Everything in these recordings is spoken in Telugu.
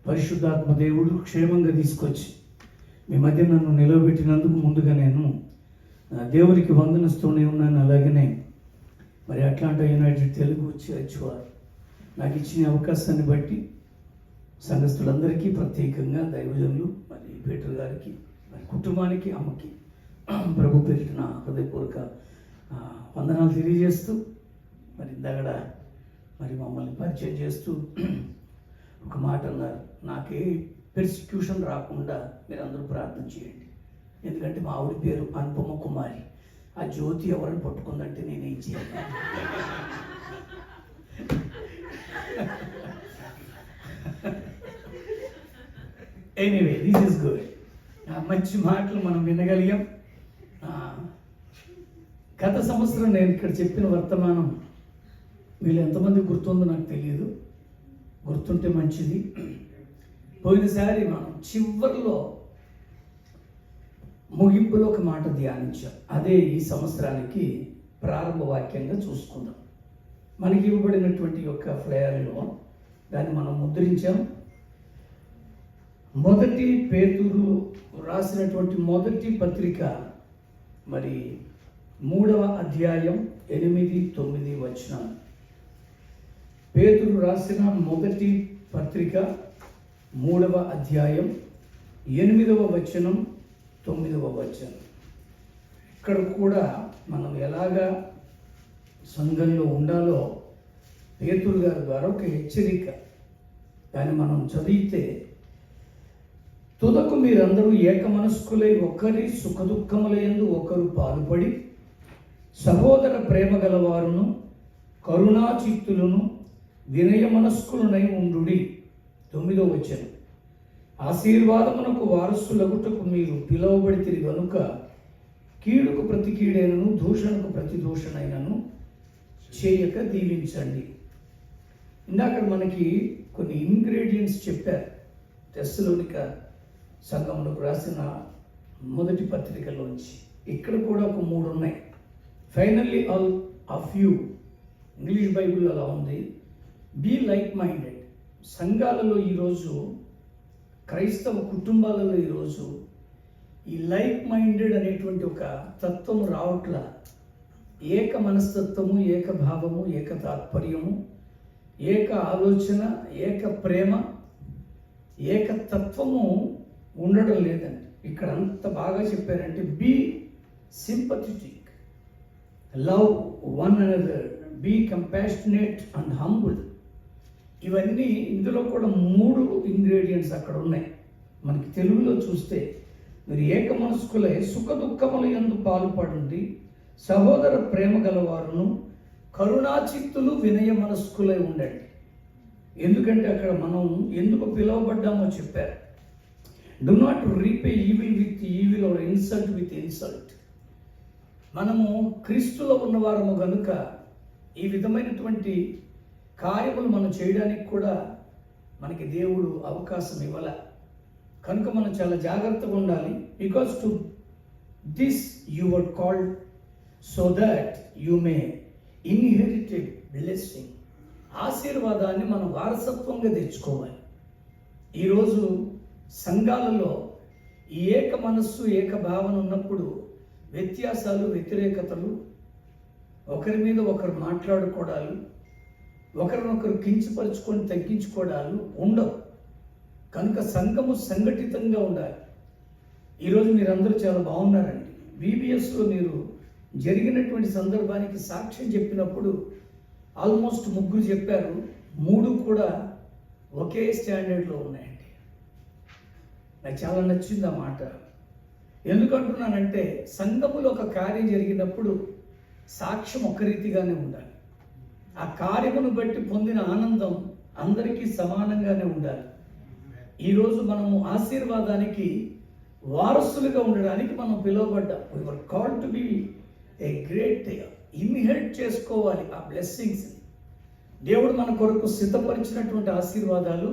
పరిశుద్ధాత్మ దేవుడు క్షేమంగా తీసుకొచ్చి మీ మధ్య నన్ను నిలవబెట్టినందుకు ముందుగా నేను దేవునికి వందనస్తూనే ఉన్నాను. అలాగనే మరి అట్లాంటా యునైటెడ్ తెలుగు చర్చ్ వారు నాకు ఇచ్చిన అవకాశాన్ని బట్టి సంఘస్థులందరికీ, ప్రత్యేకంగా దైవజనులు మరి పీటర్ గారికి, మరి కుటుంబానికి, అమ్మకి ప్రభు పేరిట నా హృదయపూర్వక వందనాలు తెలియజేస్తూ, మరి ఇందాక మరి మమ్మల్ని పరిచయం చేస్తూ ఒక మాట అన్నారు, నాకే పెర్సిక్యూషన్ రాకుండా మీరు అందరూ ప్రార్థన చేయండి. ఎందుకంటే మా ఆవిడ పేరు అనుపమ కుమారి. ఆ జ్యోతి ఎవరిని పట్టుకుందంటే నేనేం చేయాలి? Anyway, this is good. మంచి మాటలు మనం వినగలిగాం. గత సంవత్సరం నేను ఇక్కడ చెప్పిన వర్తమానం వీళ్ళు ఎంతమంది గుర్తుందో నాకు తెలియదు. గుర్తుంటే మంచిది. పోయినసారి మనం చివరిలో ముగింపులో ఒక మాట ధ్యానించాం. అదే ఈ సంవత్సరానికి ప్రారంభ వాక్యంగా చూసుకుందాం. మనకి ఇవ్వబడినటువంటి యొక్క ఫ్లయర్లో దాన్ని మనం ముద్రించాం. మొదటి పేతురు రాసినటువంటి మొదటి పత్రిక మరి 3వ అధ్యాయం 8-9 వచనాలు. పేతురు రాసిన మొదటి పత్రిక 3వ అధ్యాయం 8వ వచనం 9వ వచనం. ఇక్కడ కూడా మనం ఎలాగా సంఘంలో ఉండాలో పేతురు గారి ద్వారా ఒక హెచ్చరిక. దాన్ని మనం చదివితే, తుదకు మీరందరూ ఏక మనస్కులై ఒకరి సుఖదుఖములందు ఒకరు పాలుపడి సహోదర ప్రేమ గలవారును కరుణాచిత్తులను వినయ మనస్కులనై ఉండుడి. 9వ వచనం. ఆశీర్వాదమునకు వారసులగుటకు మీరు పిలువబడితిరి గనుక కీడుకు ప్రతి కీడైనను దూషణకు ప్రతి దూషణైనను చేయక దీవించండి. ఇందాక మనకి కొన్ని ఇంగ్రీడియంట్స్ చెప్పారు. తెస్సలోనిక సంఘములకు రాసిన మొదటి పత్రికలోంచి ఇక్కడ కూడా ఒక 3 ఉన్నాయి. Finally all of you, English Bible అలా ఉంది. Be like minded. సంఘాలలో ఈరోజు, క్రైస్తవ కుటుంబాలలో ఈరోజు ఈ లైక్ మైండెడ్ అనేటువంటి ఒక తత్వం రావట్ల. ఏక మనస్తత్వము, ఏక భావము, ఏక తాత్పర్యము, ఏక ఆలోచన, ఏక ప్రేమ, ఏక తత్వము ఉండడం లేదండి. ఇక్కడ అంత బాగా చెప్పారంటే, be sympathetic, love one another, be compassionate and humble. ఇవన్నీ ఇందులో కూడా 3 ఇంగ్రీడియంట్స్ అక్కడ ఉన్నాయి. మనకి తెలుగులో చూస్తే, మీరు ఏక మనస్కులై సుఖ దుఃఖముల యందు పాలుపడండి, సహోదర ప్రేమ గలవారును కరుణాచిత్తులు వినయ మనస్కులై ఉండండి. ఎందుకంటే అక్కడ మనం ఎందుకు పిలువబడ్డామో చెప్పారు. Do not repay evil with evil or insult with insult. మనము క్రీస్తులో ఉన్నవారము కనుక ఈ విధమైనటువంటి కార్యములు మనం చేయడానికి కూడా మనకి దేవుడు అవకాశం ఇవ్వాల. కనుక మనం చాలా జాగ్రత్తగా ఉండాలి. Because to this you were called so that you may inherited blessing. ఆశీర్వాదాన్ని మనం వారసత్వంగా తెచ్చుకోవాలి. ఈరోజు సంఘాలలో ఈ ఏక మనస్సు, ఏక భావన ఉన్నప్పుడు వ్యత్యాసాలు, వ్యతిరేకతలు, ఒకరి మీద ఒకరు మాట్లాడుకోవడాలు, ఒకరినొకరు కించపరుచుకొని తగ్గించుకోవడాలు ఉండవు. కనుక సంఘము సంఘటితంగా ఉండాలి. ఈరోజు మీరందరూ చాలా బాగున్నారండి. బీబీఎస్లో మీరు జరిగినటువంటి సందర్భానికి సాక్ష్యం చెప్పినప్పుడు ఆల్మోస్ట్ 3 చెప్పారు. 3 కూడా ఒకే స్టాండర్డ్లో ఉన్నాయండి. నాకు చాలా నచ్చింది ఆ మాట. ఎందుకంటున్నానంటే, సంఘములో ఒక కార్యం జరిగినప్పుడు సాక్ష్యం ఒక రీతిగానే ఉండాలి. ఆ కార్యమును బట్టి పొందిన ఆనందం అందరికీ సమానంగానే ఉండాలి. ఈరోజు మనము ఆశీర్వాదానికి వారసులుగా ఉండడానికి మనం పిలువబడ్డాం. We are called to be a great, inherit చేసుకోవాలి ఆ బ్లెస్సింగ్స్. దేవుడు మన కొరకు సిద్ధపరిచినటువంటి ఆశీర్వాదాలు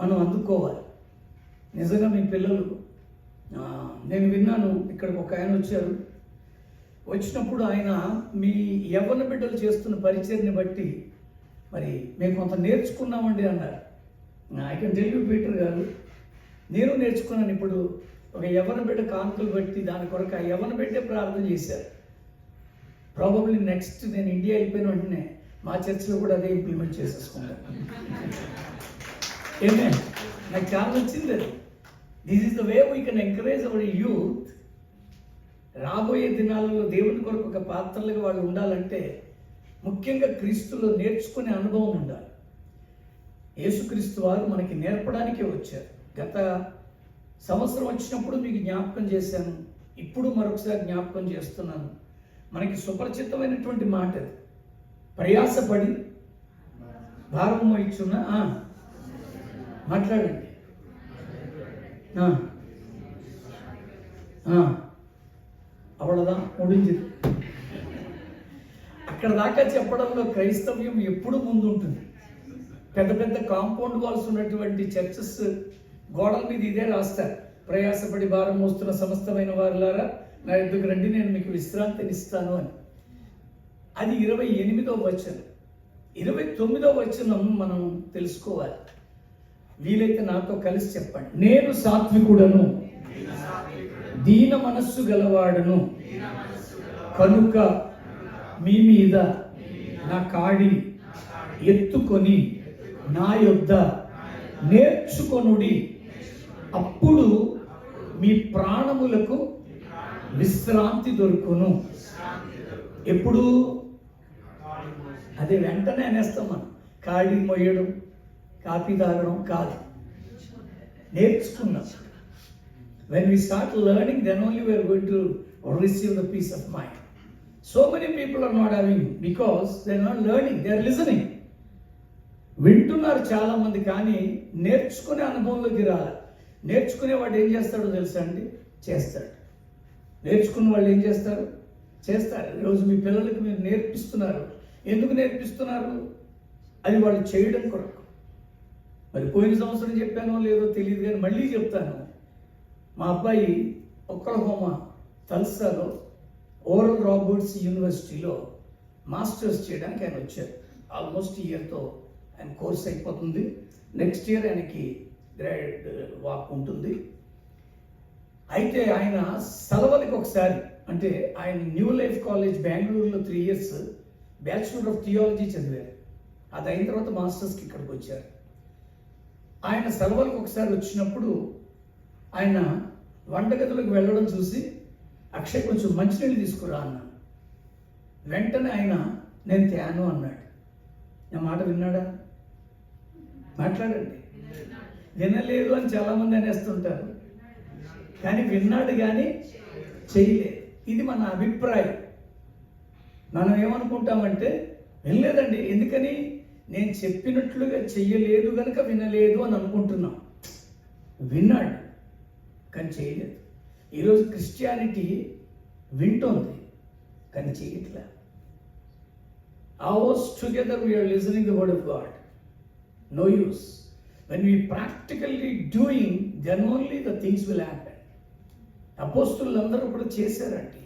మనం అందుకోవాలి. నిజంగా మీ పిల్లలు, నేను విన్నాను, ఇక్కడికి ఒక ఆయన వచ్చారు. వచ్చినప్పుడు ఆయన మీ యవ్వన బిడ్డలు చేస్తున్న పరిచర్ని బట్టి మరి మేము కొంత నేర్చుకున్నామండి అన్నారు. I can tell you Peter గారు, నేను నేర్చుకున్నాను. ఇప్పుడు ఒక యవ్వన బిడ్డ కానుకలు బట్టి దాని కొరకు ఆ యవ్వన బిడ్డే ప్రార్థన చేశారు. ప్రాబబ్లీ నెక్స్ట్ నేను ఇండియా వెళ్ళిపోయిన వెంటనే మా చర్చిలో కూడా అదే ఇంప్లిమెంట్ చేసేసుకున్నాను. ఏమే నాకు చాలా నచ్చింది అది. This is the way we can encourage hour youth. రాబోయే దినాలలో దేవుని కొరకు ఒక పాత్రలుగా వాళ్ళు ఉండాలంటే ముఖ్యంగా క్రీస్తులో నేర్చుకునే అనుభవం ఉండాలి. యేసుక్రీస్తు వారు మనకి నేర్పడానికే వచ్చారు. గత సంవత్సరం వచ్చినప్పుడు మీకు జ్ఞాపకం చేశాను, ఇప్పుడు మరొకసారి జ్ఞాపకం చేస్తున్నాను. మనకి సుపరిచితమైనటువంటి మాట అది. ప్రయాసపడి భారం మోయిచున్న మాట్లాడండి. అవడదాం ముడించింది. అక్కడ దాకా చెప్పడంలో క్రైస్తవ్యం ఎప్పుడు ముందు ఉంటుంది. పెద్ద పెద్ద కాంపౌండ్ వాల్స్ ఉన్నటువంటి చర్చెస్ గోడల మీద ఇదే రాస్తారు, ప్రయాసపడి భారం మోస్తున్న సమస్తమైన వారులారా నా ఎద్దుకు రండి, నేను మీకు విశ్రాంతినిస్తాను అని. అది 28వ వచనం. 29వ వచనం మనం తెలుసుకోవాలి. వీలైతే నాతో కలిసి చెప్పండి. నేను సాత్వికుడను, దీన మనస్సు గలవాడను, కనుక మీ మీద నా కాడి ఎత్తుకొని నా యొద్ద నేర్చుకొనుడి, అప్పుడు మీ ప్రాణములకు విశ్రాంతి దొరుకును. ఎప్పుడు? అదే వెంటనే అనేస్తాం మనం. కాడి మొయ్యడం, కాఫీ తాగడం కాదు, నేర్చుకున్నాం. When we start learning, then only we are going to receive the peace of mind. So many people are not having, because they are not learning, they are listening. వింటున్నారు చాలా మంది, కానీ నేర్చుకునే అనుభవంలోకి రాలి. నేర్చుకునేవాడు ఏం చేస్తాడో తెలుసా అండి? చేస్తాడు. నేర్చుకున్న వాళ్ళు ఏం చేస్తారు? చేస్తారు. ఈరోజు మీ పిల్లలకి మీరు నేర్పిస్తున్నారు. ఎందుకు నేర్పిస్తున్నారు? అది వాళ్ళు చేయడం కొరకు. మరి పోయిన సంవత్సరం చెప్పానో లేదో తెలియదు, కానీ మళ్ళీ చెప్తాను. మా అబ్బాయి ఒక్కలహోమా తల్సాలో ఓరల్ రాబర్ట్స్ యూనివర్సిటీలో మాస్టర్స్ చేయడానికి ఆయన వచ్చారు. ఆల్మోస్ట్ ఇయర్తో ఆయన కోర్స్ అయిపోతుంది. నెక్స్ట్ ఇయర్ ఆయనకి గ్రాడ్యుయేట్ వాక్ ఉంటుంది. అయితే ఆయన సెలవులకి ఒకసారి, అంటే ఆయన న్యూ లైఫ్ కాలేజ్ బెంగళూరులో 3 years బ్యాచులర్ ఆఫ్ థియాలజీ చదివారు. అది అయిన తర్వాత మాస్టర్స్కి ఇక్కడికి వచ్చారు. ఆయన సెలవులకు ఒకసారి వచ్చినప్పుడు ఆయన వంటగదిలోకి వెళ్ళడం చూసి, అక్షయ్ కొంచెం మంచినీళ్ళు తీసుకురా అన్నాను. వెంటనే ఆయన నేను తేను అన్నాడు. నా మాట విన్నాడా? మాట్లాడండి. వినలేదు అని చాలామంది అనేస్తుంటారు, కానీ విన్నాడు కానీ చేయలేదు. ఇది మన అభిప్రాయం. మనం ఏమనుకుంటామంటే వినలేదండి, ఎందుకని? నేను చెప్పినట్లుగా చెయ్యలేదు కనుక వినలేదు అని అనుకుంటున్నాం. విన్నాడు కానీ చేయలేదు. ఈరోజు క్రిస్టియానిటీ వింటోంది కానీ చేయట్లే. Hours together we are listening the word of God. No use. When we practically doing, then only the things will happen. అపోస్తులందరూ కూడా చేశారండి.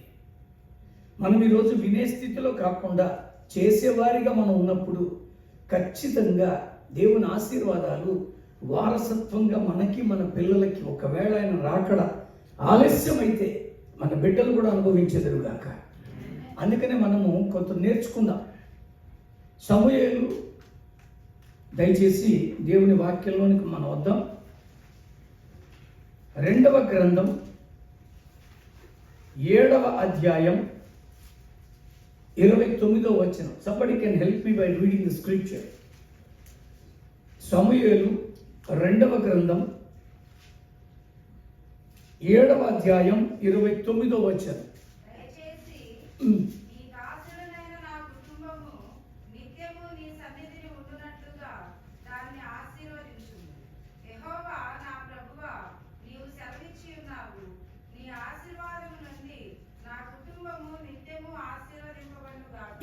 మనం ఈరోజు వినే స్థితిలో కాకుండా చేసేవారిగా మనం ఉన్నప్పుడు ఖచ్చితంగా దేవుని ఆశీర్వాదాలు వారసత్వంగా మనకి, మన పిల్లలకి, ఒకవేళ ఆయన రాకడ ఆలస్యమైతే మన బిడ్డలు కూడా అనుభవించేదరుగాక. అందుకనే మనము కొంత నేర్చుకుందాం. సమూయేలు, దయచేసి దేవుని వాక్యంలోనికి మనం వద్దాం. 2వ గ్రంథం 7వ అధ్యాయం 29వ వచనం. Somebody can help me by reading the scripture. సమూయేలు 2వ గ్రంథం 7వ అధ్యాయం 29వ వచనం.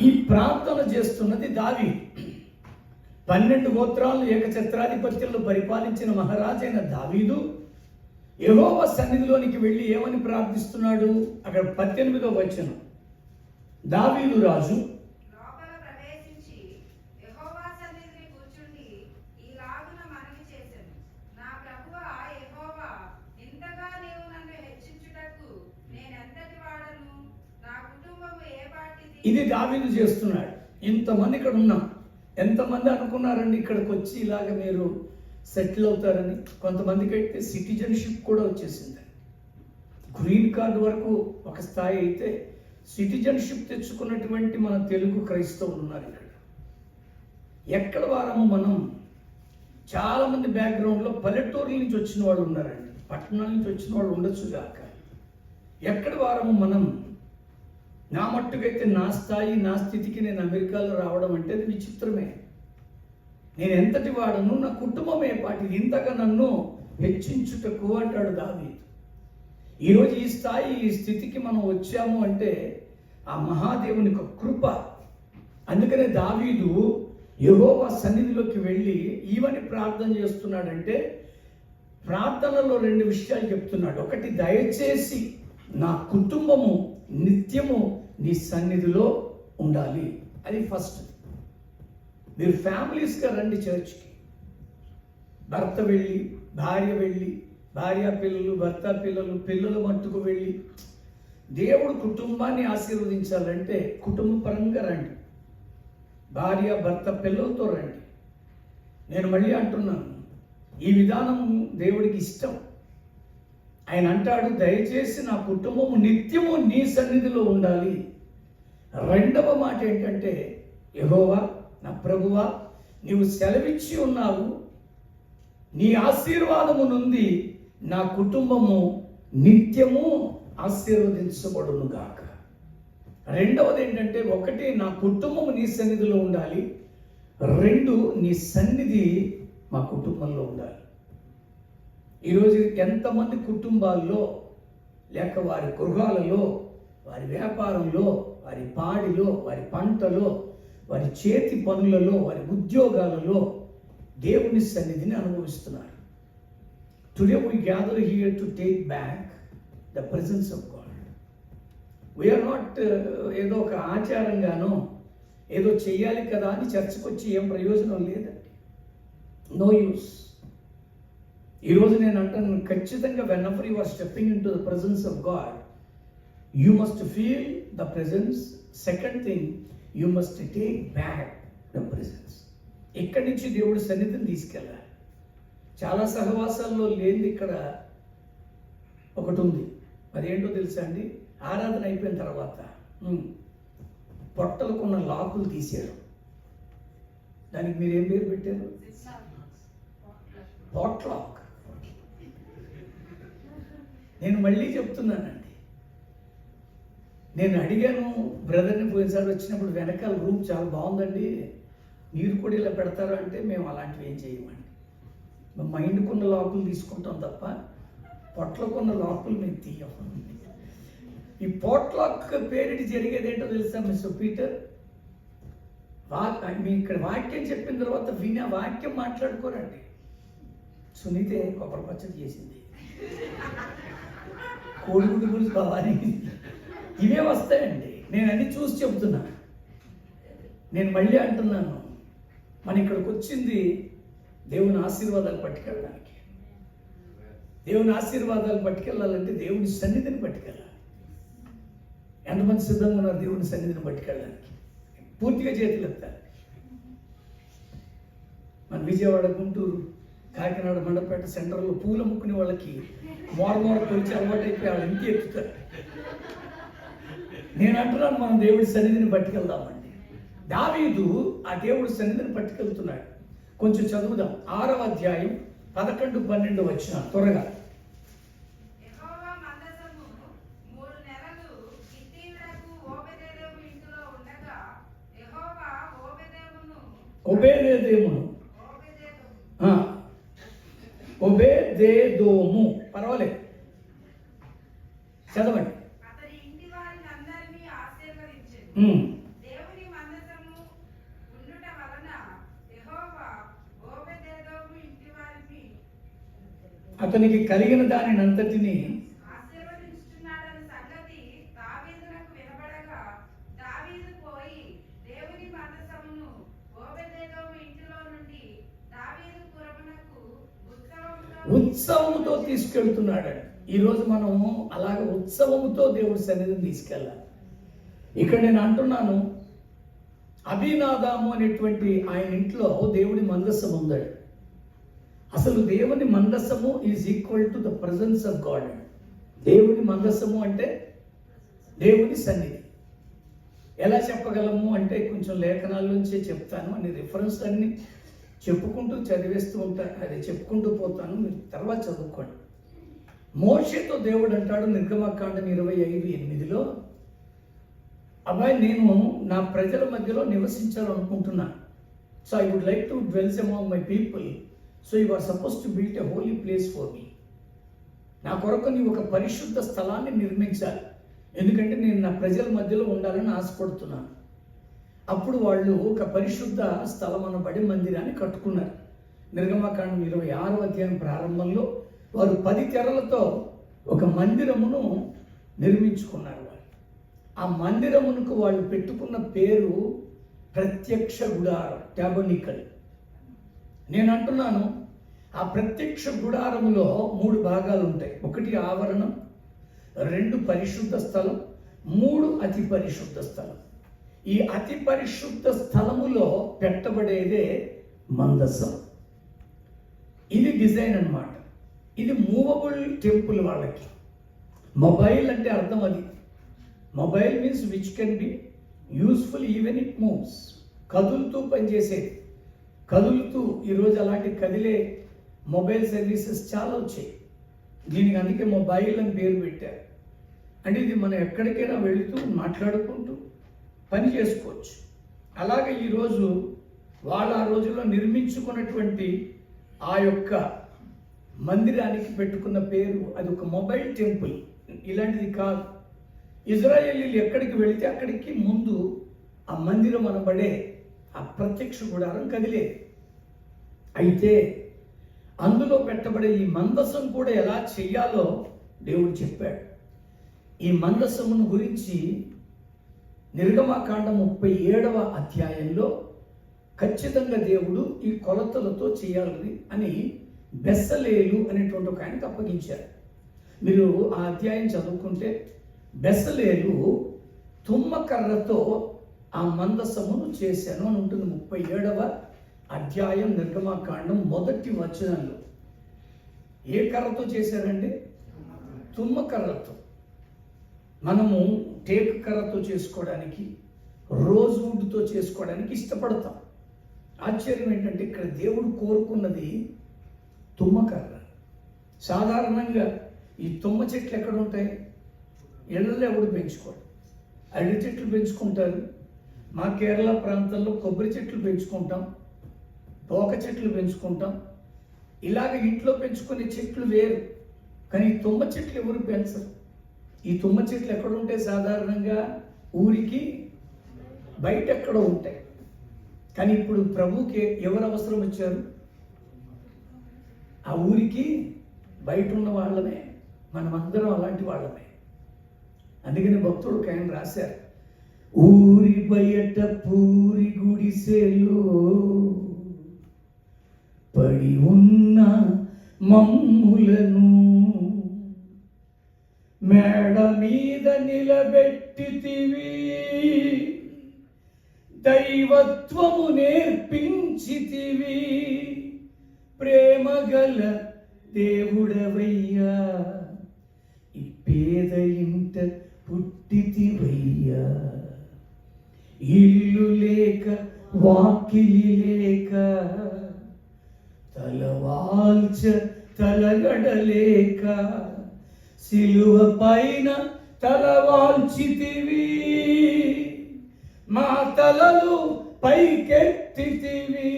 ఈ ప్రార్థన చేస్తున్నది దావీదు. 12 గోత్రాలను ఏకఛత్రాధిపత్యంలో పరిపాలించిన మహారాజైన దావీదు యెహోవా సన్నిధిలోనికి వెళ్ళి ఏమని ప్రార్థిస్తున్నాడు? అక్కడ 18వ వచనం. దావీదు రాజు లోపల ప్రవేశించి యెహోవా సన్నిధిని కూర్చుండి ఈలాగున మనవి చేసెను, ఇది దావీదు చేస్తున్నాడు. ఇంతమంది ఇక్కడ ఉన్నాం. ఎంతమంది అనుకున్నారండి ఇక్కడికి వచ్చి ఇలాగ మీరు సెటిల్ అవుతారని? కొంతమందికి అయితే సిటిజన్షిప్ కూడా వచ్చేసింది. గ్రీన్ కార్డు వరకు ఒక స్థాయి అయితే సిటిజన్షిప్ తెచ్చుకున్నటువంటి మన తెలుగు క్రైస్తవులు ఉన్నారు ఇక్కడ. ఎక్కడ వారము మనం? చాలామంది బ్యాక్గ్రౌండ్లో పల్లెటూరుల నుంచి వచ్చిన వాళ్ళు ఉన్నారండి, పట్టణాల నుంచి వచ్చిన వాళ్ళు ఉండొచ్చు కాక. ఎక్కడ వారము మనం? నా మట్టుకైతే నా స్థాయి, నా స్థితికి నేను అమెరికాలో రావడం అంటే అది విచిత్రమే. నేను ఎంతటి వాడను, నా కుటుంబమే పాటిది, ఇంతగా నన్ను హెచ్చించుటకు అంటాడు దావీదు. ఈరోజు ఈ స్థాయి, ఈ స్థితికి మనం వచ్చాము అంటే ఆ మహాదేవుని యొక్క కృప. అందుకనే దావీదు యెహోవా సన్నిధిలోకి వెళ్ళి ఈవని ప్రార్థన చేస్తున్నాడంటే ప్రార్థనలో 2 విషయాలు చెప్తున్నాడు. ఒకటి, దయచేసి నా కుటుంబము నిత్యము నీ సన్నిధిలో ఉండాలి. అది ఫస్ట్. మీరు ఫ్యామిలీస్గా రండి చర్చ్కి. భర్త వెళ్ళి, భార్య వెళ్ళి, భార్య పిల్లలు, భర్త పిల్లలు, పిల్లల మట్టుకు వెళ్ళి దేవుడు కుటుంబాన్ని ఆశీర్వదించాలంటే కుటుంబ పరంగా రండి. భార్య, భర్త, పిల్లలతో రండి. నేను మళ్ళీ అంటున్నాను, ఈ విధానం దేవుడికి ఇష్టం. ఆయన అంటాడు, దయచేసి నా కుటుంబము నిత్యము నీ సన్నిధిలో ఉండాలి. రెండవ మాట ఏంటంటే, యెహోవా నా ప్రభువా, నీవు సెలవిచ్చి ఉన్నావు, నీ ఆశీర్వాదము నుండి నా కుటుంబము నిత్యము ఆశీర్వదించబడును గాక. రెండవది ఏంటంటే, ఒకటి, నా కుటుంబము నీ సన్నిధిలో ఉండాలి. 2, నీ సన్నిధి మా కుటుంబంలో ఉండాలి. ఈరోజు ఎంతమంది కుటుంబాల్లో లేక వారి గృహాలలో, వారి వ్యాపారంలో, వారి పాడిలో, వారి పంటలో, వారి చేతి పనులలో, వారి ఉద్యోగాలలో దేవుని సన్నిధిని అనుభవిస్తున్నారు. Today we gather here to take back the presence of God. We are not ఏదో ఒక ఆచారంగానో ఏదో చెయ్యాలి కదా అని చర్చకు వచ్చి ఏం ప్రయోజనం లేదండి. No use. ఈరోజు నేను అంటాను, ఖచ్చితంగా whenever you are stepping into the presence of God, you must feel the presence. Second thing, you must take back the presence. ఇక్కడి నుంచి దేవుడి సన్నిధిని తీసుకెళ్ళాలి. చాలా సహవాసాల్లో లేనిది ఇక్కడ ఒకటి ఉంది. అదేంటో తెలుసా అండి? ఆరాధన అయిపోయిన తర్వాత పొట్టలకున్న లాకులు తీసారు. దానికి మీరు ఏం పేరు పెట్టారు? పాట్లాక్. నేను మళ్ళీ చెప్తున్నానండి, నేను అడిగాను బ్రదర్ని పోయినసారి వచ్చినప్పుడు, వెనకాల రూమ్ చాలా బాగుందండి, మీరు కూడా ఇలా పెడతారు అంటే, మేము అలాంటివి ఏం చేయమండి. మేము మైండ్కున్న లాకులు తీసుకుంటాం తప్ప పొట్లకున్న లాకులు మేము తీయం. ఈ పోట్లాక్ పేరిటి జరిగేది ఏంటో తెలుసా మిస్టర్ పీటర్? మీ ఇక్కడ వాక్యం చెప్పిన తర్వాత విని ఆ వాక్యం మాట్లాడుకోరండి. సునీతే కొబ్బరి పచ్చడి చేసింది, కోడిగుడ్డు గురించి కావాలి, ఇవే వస్తాయండి. నేను అన్ని చూసి చెబుతున్నా. నేను మళ్ళీ అంటున్నాను, మన ఇక్కడికి వచ్చింది దేవుని ఆశీర్వాదాలు పట్టుకెళ్ళడానికి. దేవుని ఆశీర్వాదాలు పట్టుకెళ్ళాలంటే దేవుని సన్నిధిని పట్టుకెళ్ళాలి. ఎంతమంది సిద్ధంగా ఉన్నారు దేవుని సన్నిధిని పట్టుకెళ్ళడానికి? పూర్తిగా చేతులు ఎత్తాలి. మన విజయవాడ, గుంటూరు, కాకినాడ, మండపేట సెంటర్లో పూల ముక్కుని వాళ్ళకి మోరమోర కొలిచి అలవాటు అయిపోయి వాళ్ళు ఇంటి ఎత్తుతారు. నేను అంటున్నాను, మనం దేవుడి సన్నిధిని పట్టుకెళ్దామండి. దావీదు ఆ దేవుడి సన్నిధిని పట్టుకెళ్తున్నాడు. కొంచెం చదువుదాం. 6వ అధ్యాయం 11, 12 వచ్చిన త్వరగా. ఒబేదేదోము, పర్వాలేదు చదవండి. అతనికి కలిగిన దానిని అంతటిని ఉత్సవముతో తీసుకెళ్తున్నాడు. ఈరోజు మనము అలాగే ఉత్సవముతో దేవుడి సన్నిధిని తీసుకెళ్ళాలి. ఇక్కడ నేను అంటున్నాను, అభినాదాము అనేటువంటి ఆయన ఇంట్లో దేవుడి మందసం ఉందాడు. అసలు దేవుని మందసము is equal to the presence of God. దేవుని మందసము అంటే దేవుని సన్నిధి. ఎలా చెప్పగలము అంటే కొంచెం లేఖనాల నుంచే చెప్తాను, అని రిఫరెన్స్ అన్ని చెప్పుకుంటూ చదివేస్తూ ఉంటాను, అది చెప్పుకుంటూ పోతాను, మీరు తర్వాత చదువుకోండి. మోషేతో దేవుడు అంటాడు నిర్గమకాండం 25:8, అబ్బాయి నేను నా ప్రజల మధ్యలో నివసించాలనుకుంటున్నాను. So I would like to dwells among my people, so you are suppose to build a holy place for me. నా కొరకు నీవు ఒక పరిశుద్ధ స్థలాన్ని నిర్మించాలి, ఎందుకంటే నేను నా ప్రజల మధ్యలో ఉండాలని ఆశపడుతున్నాను. అప్పుడు వాళ్ళు ఒక పరిశుద్ధ స్థలం అనబడి మందిరాన్ని కట్టుకున్నారు. నిర్గమకాండం 26 ప్రారంభంలో వారు 10 తెరలతో ఒక మందిరమును నిర్మించుకున్నారు. ఆ మందిరమునకు వాళ్ళు పెట్టుకున్న పేరు ప్రత్యక్ష గుడారం, ట్యాబర్నికల్. నేను అంటున్నాను, ఆ ప్రత్యక్ష గుడారములో 3 భాగాలు ఉంటాయి. 1 ఆవరణం, 2 పరిశుద్ధ స్థలం, 3 అతి పరిశుద్ధ స్థలం. ఈ అతి పరిశుద్ధ స్థలములో పెట్టబడేదే మందసం. ఇది డిజైన్ అన్నమాట. ఇది మూవబుల్ టెంపుల్ వాళ్ళకి. మొబైల్ అంటే అర్థం అది. Mobile means which can be useful even it moves. కదులుతూ పనిచేసేది, కదులుతూ. ఈరోజు అలాంటి కదిలే మొబైల్ సర్వీసెస్ చాలా వచ్చాయి. దీనికి అందుకే మొబైల్ అని పేరు పెట్టారు. అంటే ఇది మనం ఎక్కడికైనా వెళుతూ మాట్లాడుకుంటూ పని చేసుకోవచ్చు. అలాగే ఈరోజు వాళ్ళు ఆ రోజుల్లో నిర్మించుకున్నటువంటి ఆ యొక్క మందిరానికి పెట్టుకున్న పేరు అది ఒక మొబైల్ టెంపుల్, ఇలాంటిది కాదు. ఇజ్రాయేలీలు ఎక్కడికి వెళితే అక్కడికి ముందు ఆ మందిరం అనబడే ఆ ప్రత్యక్ష గుడారం కదిలేదు. అయితే అందులో పెట్టబడే ఈ మందసం కూడా ఎలా చెయ్యాలో దేవుడు చెప్పాడు. ఈ మందసమును గురించి నిర్గమకాండం 37 ఖచ్చితంగా దేవుడు ఈ కొలతలతో చేయాలని అని బెస్సలేలు అనేటువంటి ఒక ఆయనకు అప్పగించారు. మీరు ఆ అధ్యాయం చదువుకుంటే బెస్సలేలు తుమ్మకర్రతో ఆ మందసమును చేశాను అని ఉంటుంది. 37 నిర్గమకాండం 1 వచనంలో. ఏ కర్రతో చేశారండి? తుమ్మకర్రతో. మనము టేకు కర్రతో చేసుకోవడానికి, రోజ్ వుడ్తో చేసుకోవడానికి ఇష్టపడతాం. ఆశ్చర్యం ఏంటంటే ఇక్కడ దేవుడు కోరుకున్నది తుమ్మకర్ర. సాధారణంగా ఈ తుమ్మ చెట్లు ఎక్కడ ఉంటాయి? ఇళ్ళల్లో ఎవడు పెంచుకోడు. అరటి చెట్లు పెంచుకుంటారు. మా కేరళ ప్రాంతంలో కొబ్బరి చెట్లు పెంచుకుంటాం, తోక చెట్లు పెంచుకుంటాం. ఇలాగ ఇంట్లో పెంచుకునే చెట్లు వేరు, కానీ ఈ తుమ్మ చెట్లు ఎవరు పెంచరు. ఈ తుమ్మ చెట్లు ఎక్కడ ఉంటాయి? సాధారణంగా ఊరికి బయట ఎక్కడో ఉంటాయి. కానీ ఇప్పుడు ప్రభువుకి ఎవరు అవసరం వచ్చారు? ఆ ఊరికి బయట ఉన్న వాళ్ళమే, మనమందరం అలాంటి వాళ్ళమే. అందుకని భక్తుడు ఆయన రాశారు, ఊరి బయట పూరి గుడిసెలో పడి ఉన్న మమ్ములను మేడ మీద నిలబెట్టితివి, దైవత్వము నేర్పించితివి, ప్రేమగల దేవుడవయ్యా, ఈ పేద ఇంట పుట్టితివయ్యా, ఇల్లు లేక వాకిలి లేక, తలవాల్చ తలగడలేక, సిలువ పైన తలవాల్చితివి, మా తలలు పైకెత్తితివి,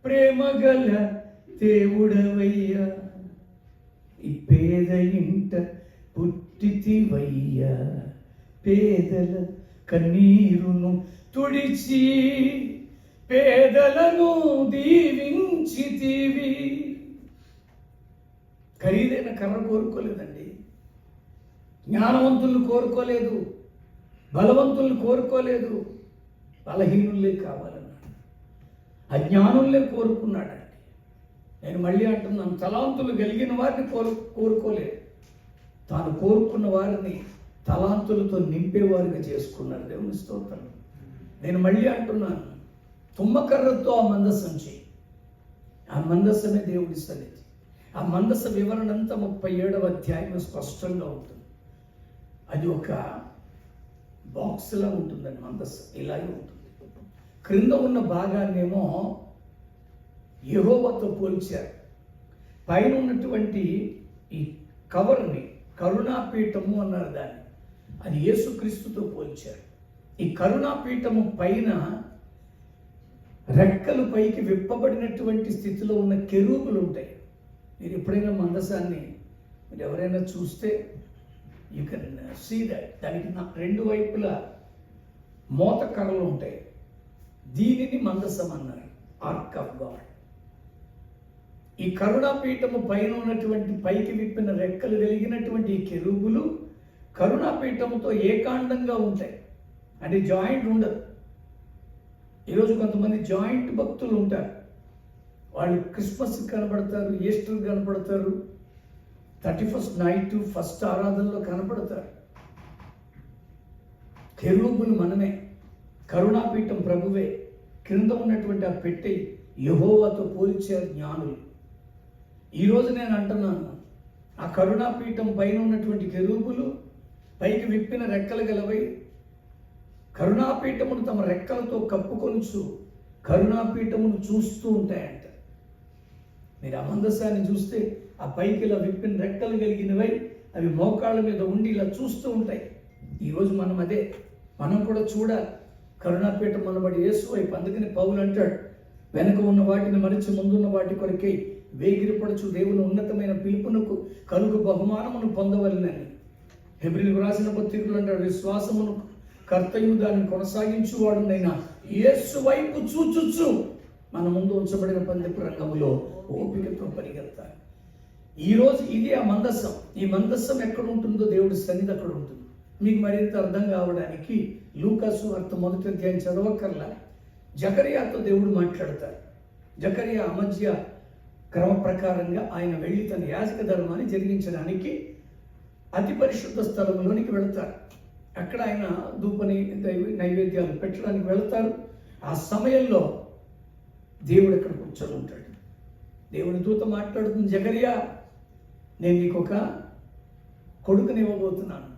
ప్రేమగల దేవుడవయ్యా, ఈ పేద ఇంట పుట్టితివయ్యా, పేదల కన్నీరును తుడిచి పేదలను దీవించితివి. ఖరీదైన కర్ర కోరుకోలేదండి, జ్ఞానవంతులను కోరుకోలేదు, బలవంతులను కోరుకోలేదు, బలహీనులే కావాలన్నాడు, అజ్ఞానులే కోరుకున్నాడండి. నేను మళ్ళీ అంటున్నాను, తలాంతులు కలిగిన వారిని కోరుకోలేదు, తాను కోరుకున్న వారిని తలాంతులతో నింపేవారుగా చేసుకున్నారు. దేవుని స్తోత్రం. నేను మళ్ళీ అంటున్నాను, తుమ్మకర్రతో ఆ మందసం చేయి. ఆ మందసమే దేవుడి సన్నిధి. ఆ మందస వివరణ అంతా 37వ అధ్యాయం స్పష్టంగా ఉంటుంది. అది ఒక బాక్స్లా ఉంటుందండి. మందసం ఇలాగే ఉంటుంది. క్రింద ఉన్న భాగాన్నేమో యెహోవాతో పోల్చారు. పైన ఉన్నటువంటి ఈ కవర్ని కరుణాపీఠము అన్నారు దాన్ని. అది యేసుక్రీస్తుతో పోల్చారు. ఈ కరుణాపీఠము పైన రెక్కలు పైకి విప్పబడినటువంటి స్థితిలో ఉన్న కెరూబులు ఉంటాయి. మీరు ఎప్పుడైనా మందసాన్ని మీరు ఎవరైనా చూస్తే యూ కెన్ సీ దట్. దానికి 2 వైపులా మోత కర్రలు ఉంటాయి. దీనిని మందసం అన్నారు, ఆర్క్ ఆఫ్ గాడ్. ఈ కరుణాపీఠము పైన ఉన్నటువంటి పైకి విప్పిన రెక్కలు కలిగినటువంటి ఈ కెరూబులు కరుణాపీఠముతో ఏకాండంగా ఉంటాయి. అంటే జాయింట్ ఉండదు. ఈరోజు కొంతమంది జాయింట్ భక్తులు ఉంటారు. వాళ్ళు క్రిస్మస్ కనపడతారు, ఈస్టర్ కనపడతారు, 31st నైట్ ఫస్ట్ ఆరాధనలో కనపడతారు. కెరూబులు మనమే, కరుణాపీఠం ప్రభువే. క్రింద ఉన్నటువంటి ఆ పెట్టె యెహోవాతో పోల్చారు జ్ఞానులు. ఈరోజు నేను అంటున్నాను, ఆ కరుణాపీఠం పైన ఉన్నటువంటి కెరూబులు పైకి విప్పిన రెక్కలు గలవై కరుణాపీఠమును తమ రెక్కలతో కప్పుకొనుచు కరుణాపీఠమును చూస్తూ ఉంటాయంట. మీరు ఆ మందసాన్ని చూస్తే ఆ పైకి ఇలా విప్పిన రెక్కలు కలిగినవై అవి మోకాళ్ళ మీద ఉండి ఇలా చూస్తూ ఉంటాయి. ఈరోజు మనం అదే, మనం కూడా చూడాలి. కరుణాపీఠం మనబడి యేసు వైపు. అందుకని పౌలు అంటాడు, వెనక ఉన్న వాటిని మరిచి ముందున్న వాటి కొరకై వేగిరపడుచు దేవుని ఉన్నతమైన పిలుపునకు కలుగు బహుమానమును పొందవలెనని. హెబ్రీయులకు రాసిన పత్రికలు అంటాడు, విశ్వాసమును కర్తయు దాన్ని కొనసాగించువాడునైనా యేసు వైపు చూచుచు మన ముందు ఉంచబడిన పందెపు రంగములో ఓపికతో పరిగెత్తాలి. ఈరోజు ఇది ఆ మందసం. ఈ మందసం ఎక్కడ ఉంటుందో దేవుడి సన్నిధి అక్కడ ఉంటుంది. మీకు మరింత అర్థం కావడానికి లూకాసు వార్త 1వ అధ్యాయం చదవకర్లా. జకర్యాతో దేవుడు మాట్లాడతారు. జకర్యా అమధ్య క్రమ ప్రకారంగా ఆయన వెళ్ళి తన యాజక ధర్మాన్ని జరిగించడానికి అతి పరిశుద్ధ స్థలంలోనికి వెళతారు. అక్కడ ఆయన ధూపని నైవేద్యాలు పెట్టడానికి వెళతారు. ఆ సమయంలో దేవుడు అక్కడ కూర్చొని ఉంటాడు. దేవుని దూత మాట్లాడుతుంది, జకర్యా నేను నీకు ఒక కొడుకుని ఇవ్వబోతున్నాను.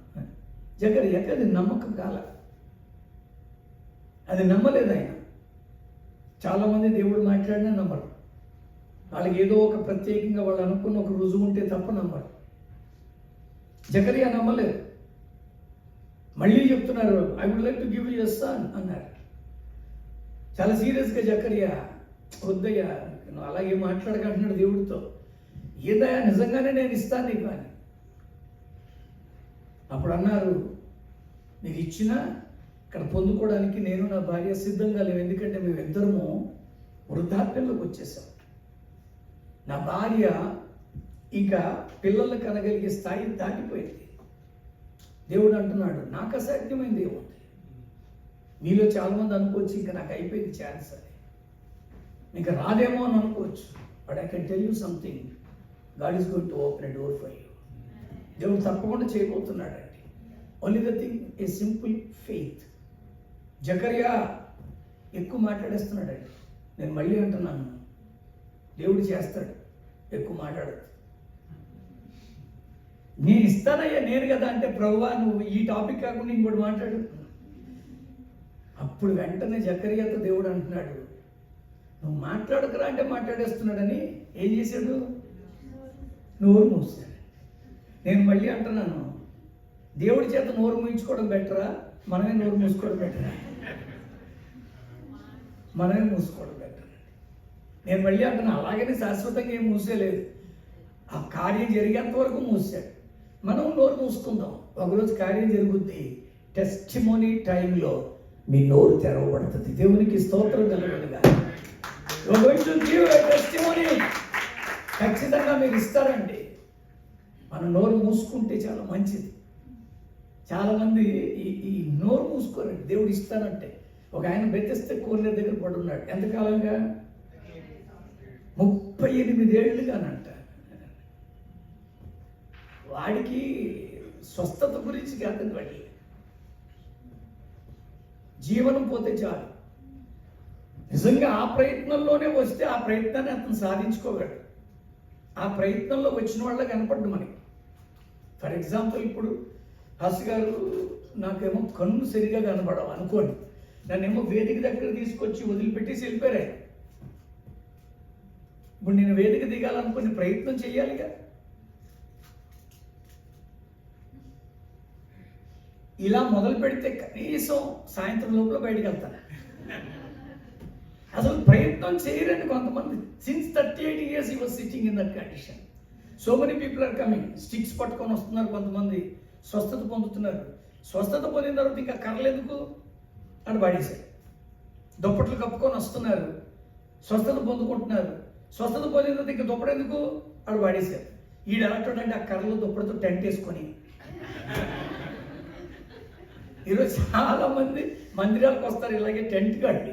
జకర్యాకి అది నమ్మకం కాల, అది నమ్మలేదు ఆయన. చాలామంది దేవుడు మాట్లాడినా నమ్మరు. వాళ్ళకి ఏదో ఒక ప్రత్యేకంగా వాళ్ళు అనుకున్న ఒక రుజువు ఉంటే తప్ప నమ్మరు. జకర్యా నమ్మలేదు. మళ్ళీ చెప్తున్నారు, I would like to give you a son అన్నారు. చాలా సీరియస్గా జకర్యా, వద్దయ్యా నువ్వు అలాగే మాట్లాడకంటున్నాడు దేవుడితో. ఏదయ్యా నిజంగానే నేను ఇస్తాను నీకు అని. అప్పుడు అన్నారు, నీకు ఇచ్చినా ఇక్కడ పొందుకోవడానికి నేను నా భార్య సిద్ధంగా లేవు. ఎందుకంటే మేము ఇద్దరము వృద్ధాప్యంలోకి వచ్చేసాం. నా భార్య ఇంకా పిల్లలు కనగలిగే స్థాయి దాటిపోయింది. దేవుడు అంటున్నాడు, నాకు అసాధ్యమైంది ఏముంది. మీలో చాలామంది అనుకోవచ్చు, ఇంకా నాకు అయిపోయింది ఛాన్స్ అని, ఇంకా రాదేమో అని అనుకోవచ్చు. But I can tell you something, God is going to open a door for you. దేవుడు తప్పకుండా చేయబోతున్నాడండి. Only the thing a simple faith. Zechariah ఎక్కువ మాట్లాడేస్తున్నాడండి. నేను మళ్ళీ అంటున్నాను, దేవుడు చేస్తాడు, ఎక్కువ మాట్లాడదు. నేను ఇస్తానయ్యా నేను కదా అంటే, ప్రభువా నువ్వు ఈ టాపిక్ కాకుండా ఇంకోటి మాట్లాడు. అప్పుడు వెంటనే జకర్యాతో దేవుడు అంటున్నాడు, నువ్వు మాట్లాడకురా అంటే మాట్లాడేస్తున్నాడని ఏం చేశాడు? నోరు మూసాడు. నేను మళ్ళీ అంటున్నాను, దేవుడి చేత నోరు మూయించుకోవడం బెటరా, మనమే నోరు మూసుకోవడం బెటరా? మనమే మూసుకోవడం బెటర్. నేను మళ్ళీ అంటున్నా, అలాగనే శాశ్వతంగా ఏం మూసేలేదు. ఆ కార్యం జరిగేంత వరకు మూసాడు. మనం నోరు మూసుకుందాం. ఒకరోజు కార్యం జరుగుద్ది. టెస్టిమోనీ టైంలో మీ నోరు తెరవబడుతుంది. దేవునికి స్తోత్రం కలుగునుగా. టెస్టిమోనీ ఖచ్చితంగా మీరు ఇస్తారండి. మనం నోరు మూసుకుంటే చాలా మంచిది. చాలామంది ఈ నోరు మూసుకోరండి. దేవుడు ఇస్తానంటే, ఒక ఆయన బెతెస్దా కోనేరు దగ్గర పడున్నాడు. ఎంతకాలంగా? 38 ఏళ్ళుగానంట. వాడికి స్వస్థత గురించి కాదండి వాటి, జీవనం పోతే చాలు. నిజంగా ఆ ప్రయత్నంలోనే వస్తే ఆ ప్రయత్నాన్ని అతను సాధించుకోగలడు. ఆ ప్రయత్నంలో వచ్చిన వాళ్ళ కనపడ్డు మనకి. ఫర్ ఎగ్జాంపుల్, ఇప్పుడు హస్ గారు నాకేమో కన్ను సరిగా కనపడవు అనుకోండి, నన్నేమో వేదిక దగ్గర తీసుకొచ్చి వదిలిపెట్టేసి వెళ్ళిపోయారు. ఇప్పుడు నేను వేదిక దిగాలనుకుని ప్రయత్నం చేయాలిగా. ఇలా మొదలు పెడితే కనీసం సాయంత్రం లోపల బయటికి వెళ్తాను. అసలు ప్రయత్నం చేయరండి కొంతమంది. Since 38 years he was sitting in that condition. So many people are coming. Sticks పట్టుకొని వస్తున్నారు, కొంతమంది స్వస్థత పొందుతున్నారు. స్వస్థత పొందిన తర్వాత ఇంకా కర్రలెందుకు అని పడేశారు. దుప్పట్లు కప్పుకొని వస్తున్నారు, స్వస్థత పొందుకుంటున్నారు. స్వస్థత పొందిన తర్వాత ఇంకా దుప్పటెందుకు అని పడేశారు. ఈడు ఎలాంటి అంటే ఆ కర్రలు దుప్పటితో టెంట్ వేసుకొని. ఈరోజు చాలా మంది మందిరాలకు వస్తారు ఇలాగే టెంట్ కట్టి.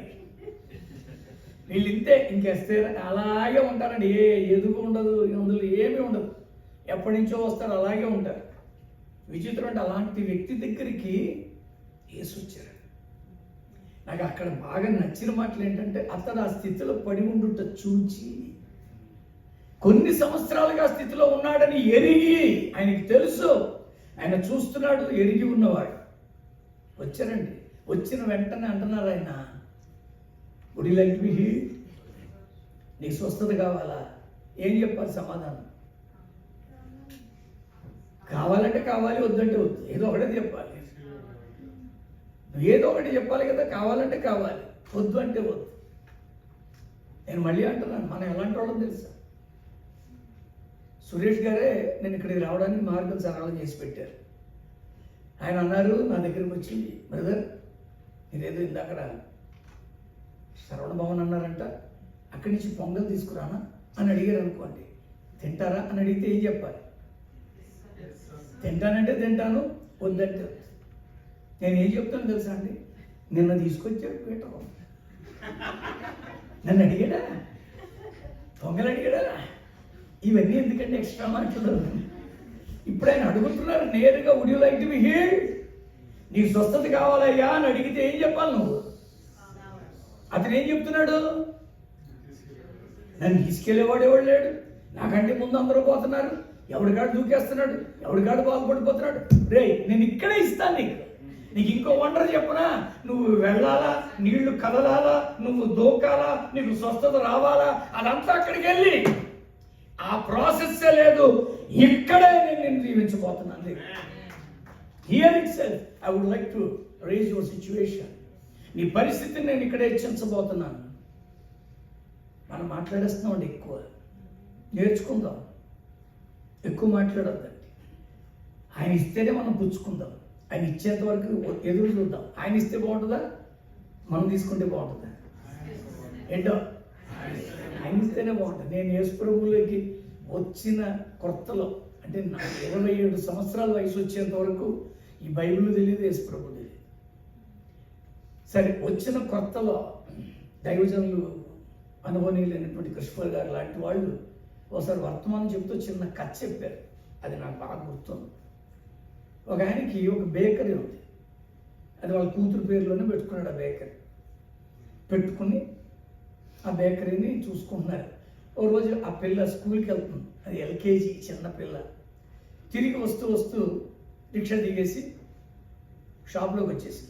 వీళ్ళు ఇంతే, ఇంకేస్తే అలాగే ఉంటారండి. ఎదుగు ఉండదు, అందులో ఏమీ ఉండదు. ఎప్పటి నుంచో వస్తారు, అలాగే ఉంటారు. విచిత్రం అంటే అలాంటి వ్యక్తి దగ్గరికి యేసు వచ్చారు. నాకు అక్కడ బాగా నచ్చిన మాటలు ఏంటంటే, అతడు ఆ స్థితిలో పడి ఉండుట చూచి, కొన్ని సంవత్సరాలుగా స్థితిలో ఉన్నాడని ఎరిగి, ఆయనకి తెలుసు, ఆయన చూస్తున్నాడు, ఎరిగి ఉన్నవాడు వచ్చారండి. వచ్చిన వెంటనే అంటున్నారు ఆయన, would you like to be healed? నీకు స్వస్థత కావాలా? ఏం చెప్పాలి సమాధానం? కావాలంటే కావాలి, వద్దంటే వద్దు. ఏదో ఒకటే చెప్పాలి. ఏదో ఒకటి చెప్పాలి కదా. కావాలంటే కావాలి, వద్దు అంటే వద్దు. నేను మళ్ళీ అంటున్నాను, మనం ఎలాంటి వాళ్ళని తెలుసా? సురేష్ గారే నేను ఇక్కడికి రావడానికి మార్గం సరళం చేసి పెట్టారు. ఆయన అన్నారు నా దగ్గరికి వచ్చి, బ్రదర్ మీరేదో ఇందాక శ్రవణ భవన్ అన్నారంట, అక్కడి నుంచి పొంగల్ తీసుకురానా అని అడిగారు అనుకోండి. తింటారా అని అడిగితే ఏం చెప్పాలి? తింటానంటే తింటాను, వద్దంటే. నేను ఏం చెప్తాను తెలుసా అండి, నిన్న తీసుకొచ్చాడు పీటకం, నన్ను అడిగాడా, పొంగల్ అడిగాడా? ఇవన్నీ ఎందుకంటే ఎక్స్ట్రా మాటలు. ఇప్పుడు ఆయన అడుగుతున్నారు నేరుగా, would you like to be healed? నీకు స్వస్థత కావాలయ్యా అని అడిగితే ఏం చెప్పాలి నువ్వు? అతను ఏం చెప్తున్నాడు? నన్ను తీసుకెళ్ళేవాడు ఎవడు లేడు, నాకంటే ముందు అందరూ పోతున్నారు, ఎవడికాడు దూకేస్తున్నాడు, ఎవడికాడు బాగుపడిపోతున్నాడు. రే నేను ఇక్కడే ఇస్తాను నీకు ఇంకో వండర్ చెప్పనా? నువ్వు వెళ్ళాలా, నీళ్లు కదలాలా, నువ్వు దూకాలా, నీకు స్వస్థత రావాలా, అదంతా అక్కడికి వెళ్ళి ఆ ప్రాసెస్సే లేదు. ఇక్కడే నేను జీవించబోతున్నాను. Here itself I would like to raise your situation. నీ పరిస్థితిని నేను ఇక్కడే హెచ్చించబోతున్నాను. మనం మాట్లాడేస్తున్నామండి, ఎక్కువ నేర్చుకుందాం, ఎక్కువ మాట్లాడొద్దండి. ఆయన ఇస్తేనే మనం పుచ్చుకుందాం. ఆయన ఇచ్చేంత వరకు ఎదురు చూద్దాం. ఆయన ఇస్తే బాగుంటుందా, మనం తీసుకుంటే బాగుంటుందా? ఏంటో ఆయన ఇస్తేనే బాగుంటుంది. నేను యేసు ప్రభువులోకి వచ్చిన కొత్తలో, అంటే నాకు 27 సంవత్సరాల వయసు వచ్చేంత వరకు ఈ బైబిల్ తెలియదు, యేసు ప్రభువు తెలియదు. సరే, వచ్చిన కొత్తలో దైవజనులు అనుభవనీయులైనటువంటి కృష్ణ గారు లాంటి వాళ్ళు ఒకసారి వర్తమానం చెప్తూ చిన్న కథ చెప్పారు. అది నాకు బాగా గుర్తుంది. ఒక ఆయనకి ఒక బేకరీ ఉంది, అది వాళ్ళ కూతురు పేరులోనే పెట్టుకున్నాడు. ఆ బేకరీ పెట్టుకుని ఆ బేకరీని చూసుకుంటున్నారు. ఒక రోజు ఆ పిల్ల స్కూల్కి వెళ్తుంది, అది LKG చిన్న పిల్ల. తిరిగి వస్తూ వస్తూ రిక్షా దిగేసి షాప్లోకి వచ్చేసి,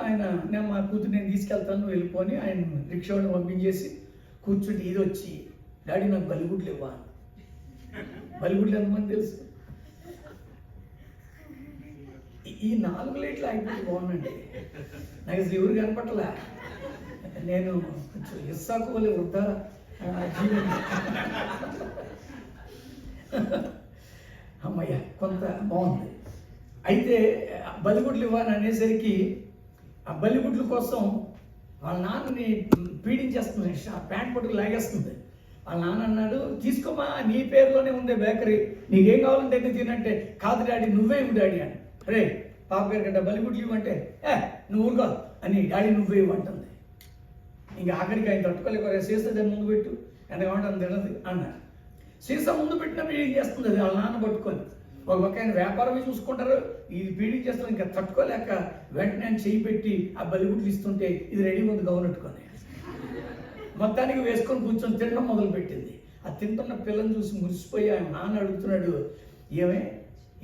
ఆయన నేను మా కూతురు నేను తీసుకెళ్తాను వెళ్ళిపోని ఆయన రిక్షాని పంపించేసి కూర్చుంటే ఇది వచ్చి, డాడీ నాకు బలిగుడ్లు ఇవ్వా. బలిగుడ్లు ఎంతమంది తెలుసు? ఈ 4 లైట్లు అయిపోతే బాగుందండి. నాకు అసలు ఎవరు కనపట్టలే. నేను కొంచెం ఇస్సాకు వల్ల వృద్ధ జీవనం. అమ్మయ్య కొంత బాగుంది. అయితే బలిగుడ్లు ఇవ్వని అనేసరికి ఆ బలిగుడ్ల కోసం వాళ్ళ నాన్నని పీడించేస్తుంది, ప్యాంట్ పట్టుకు లాగేస్తుంది. వాళ్ళ నాన్న అన్నాడు, తీసుకోమా నీ పేరులోనే ఉంది బేకరీ, నీకేం కావాలంటే తినంటే, కాదు డాడీ నువ్వే ఇవ్వు డాడీ అని. రే పాప పేరు కంటే బలిగుడ్లు ఇవ్వంటే, నువ్వు ఊరుకో అని డాడీ నువ్వే ఇవ్వంటుంది. ఇంకా ఆఖరికి ఆయన తట్టుకోలేక సీసా దాన్ని ముందు పెట్టు, ఎంత కావాలంటే అంత తినదు అన్నారు. సీసా ముందు పెట్టినప్పుడు ఏం చేస్తుంది, అది వాళ్ళ నాన్న పట్టుకొని ఒక పక్క ఆయన వ్యాపారమే చూసుకుంటారు, ఇది పీడింగ్ చేస్తాం, ఇంకా తట్టుకోలేక వెంటనే ఆయన చేయి పెట్టి ఆ బలిగుడ్లు ఇస్తుంటే ఇది రెడీ ఉంది గౌనెట్టుకొని మొత్తానికి వేసుకొని కూర్చొని తినడం మొదలుపెట్టింది. ఆ తింటున్న పిల్లని చూసి మురిసిపోయి ఆయన నాన్న అడుగుతున్నాడు, ఏమే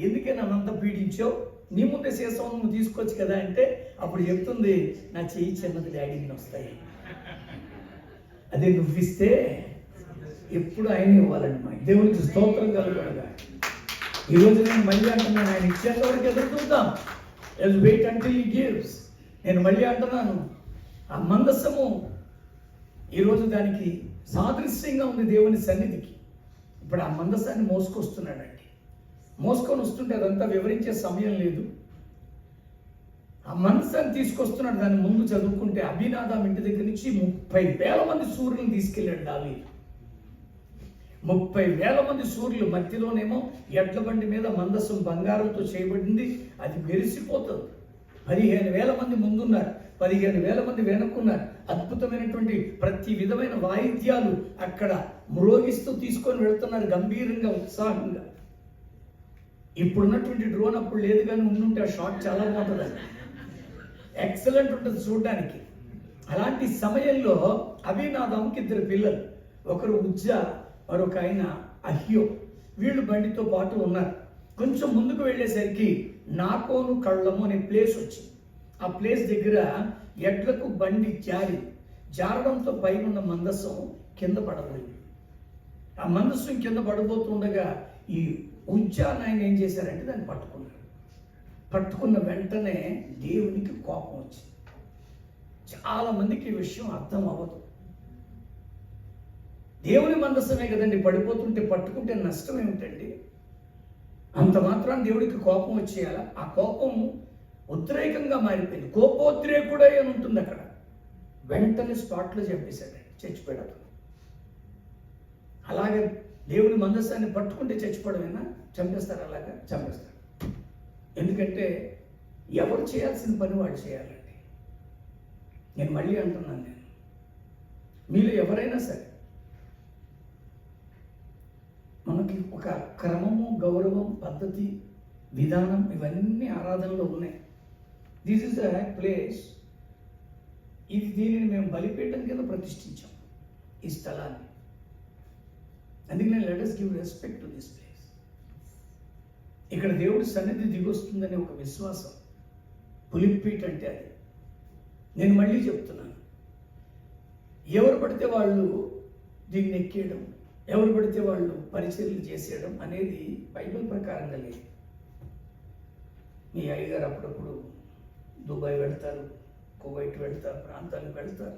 ఎందుకే నన్నంతా పీడించావు, నీ ముందే చేసావు, నువ్వు తీసుకోవచ్చు కదా అంటే అప్పుడు చెప్తుంది, నా చెయ్యి చిన్నది డాడీకి వస్తాయి, అదే నువ్వు ఇస్తే ఎప్పుడు ఆయన ఇవ్వాలండి. దేవునికి స్తోత్రం కలుగుగా. ఈరోజు నేను మళ్ళీ అంటున్నాను, ఆయన ఇచ్చేంత వరకు ఎదురు చూద్దాం. Wait until he gives. నేను మళ్ళీ అంటున్నాను, ఆ మందసము ఈరోజు దానికి సాదృశ్యంగా ఉంది దేవుని సన్నిధికి. ఇప్పుడు ఆ మందసాన్ని మోసుకొస్తున్నాడండి. మోసుకొని వస్తుంటే అదంతా వివరించే సమయం లేదు. ఆ మందసాన్ని తీసుకొస్తున్నాడు. దాని ముందు చదువుకుంటే అభినాదాం ఇంటి దగ్గర నుంచి 30,000 మంది సూర్యులను తీసుకెళ్ళాడు దావీదు. 30,000 మంది సూర్యులు. మధ్యలోనేమో ఎడ్ల బండి మీద మందసం బంగారంతో చేయబడింది, అది మెరిసిపోతుంది. 15,000 మంది ముందున్నారు, 15,000 మంది వెనక్కున్నారు. అద్భుతమైనటువంటి ప్రతి విధమైన వాయిద్యాలు అక్కడ మ్రోగిస్తూ తీసుకొని వెళ్తున్నారు గంభీరంగా, ఉత్సాహంగా. ఇప్పుడున్నటువంటి డ్రోన్ అప్పుడు లేదు, కానీ ఉండుంటే ఆ షాట్ చాలా బాగుంటుంది, ఎక్సలెంట్ ఉంటుంది చూడడానికి. అలాంటి సమయంలో అభినాదాంకి 2 పిల్లలు, ఒకరు ఉజ్జా, మరొక ఆయన అహ్యో. వీళ్ళు బండితో పాటు ఉన్నారు. కొంచెం ముందుకు వెళ్ళేసరికి నాకోను కళ్ళము అనే ప్లేస్ వచ్చింది. ఆ ప్లేస్ దగ్గర ఎడ్లకు బండి జారడంతో పైన ఉన్న మందసం కింద పడబోయింది. ఆ మందసం కింద పడబోతుండగా ఈ ఉజ్జాన్ ఆయన ఏం చేశారంటే దాన్ని పట్టుకున్నారు. పట్టుకున్న వెంటనే దేవునికి కోపం వచ్చింది. చాలా మందికి ఈ విషయం అర్థం అవ్వదు. దేవుని మందసమే కదండి, పడిపోతుంటే పట్టుకుంటే నష్టం ఏమిటండి? అంత మాత్రం దేవుడికి కోపం వచ్చేయాలా? ఆ కోపం ఉద్రేకంగా మారిపోయింది. కోపోద్రేకుడై అని ఉంటుంది అక్కడ. వెంటనే స్పాట్లో చంపేశాడండి, చచ్చిపోయాడు. అలాగే దేవుని మందసాన్ని పట్టుకుంటే చచ్చిపోవడమేనా? చంపేస్తారు, అలాగా చంపేస్తారు. ఎందుకంటే ఎవరు చేయాల్సిన పని వాడు చేయాలండి. నేను మళ్ళీ అంటున్నాను, నేను మీలో ఎవరైనా సరే మనకి ఒక క్రమము, గౌరవం, పద్ధతి, విధానం ఇవన్నీ ఆరాధనలో ఉన్నాయి. This is the place. దీనిని మేము బలిపీఠం కింద ప్రతిష్ఠించాం ఈ స్థలాన్ని. అందుకనే let us give respect to this place. ఇక్కడ దేవుడి సన్నిధి దిగొస్తుందనే ఒక విశ్వాసం. పులిపీఠ అంటే అది. నేను మళ్ళీ చెప్తున్నాను, ఎవరు పడితే వాళ్ళు దీన్ని ఎక్కేయడం, ఎవరు పడితే వాళ్ళు పరిచర్యలు చేసేయడం అనేది బైబిల్ ప్రకారంగా లేదు. మీ అయ్యగారు అప్పుడప్పుడు దుబాయ్ వెళ్తారు, కువైట్ వెళ్తారు, ప్రాంతాలకు వెళ్తారు.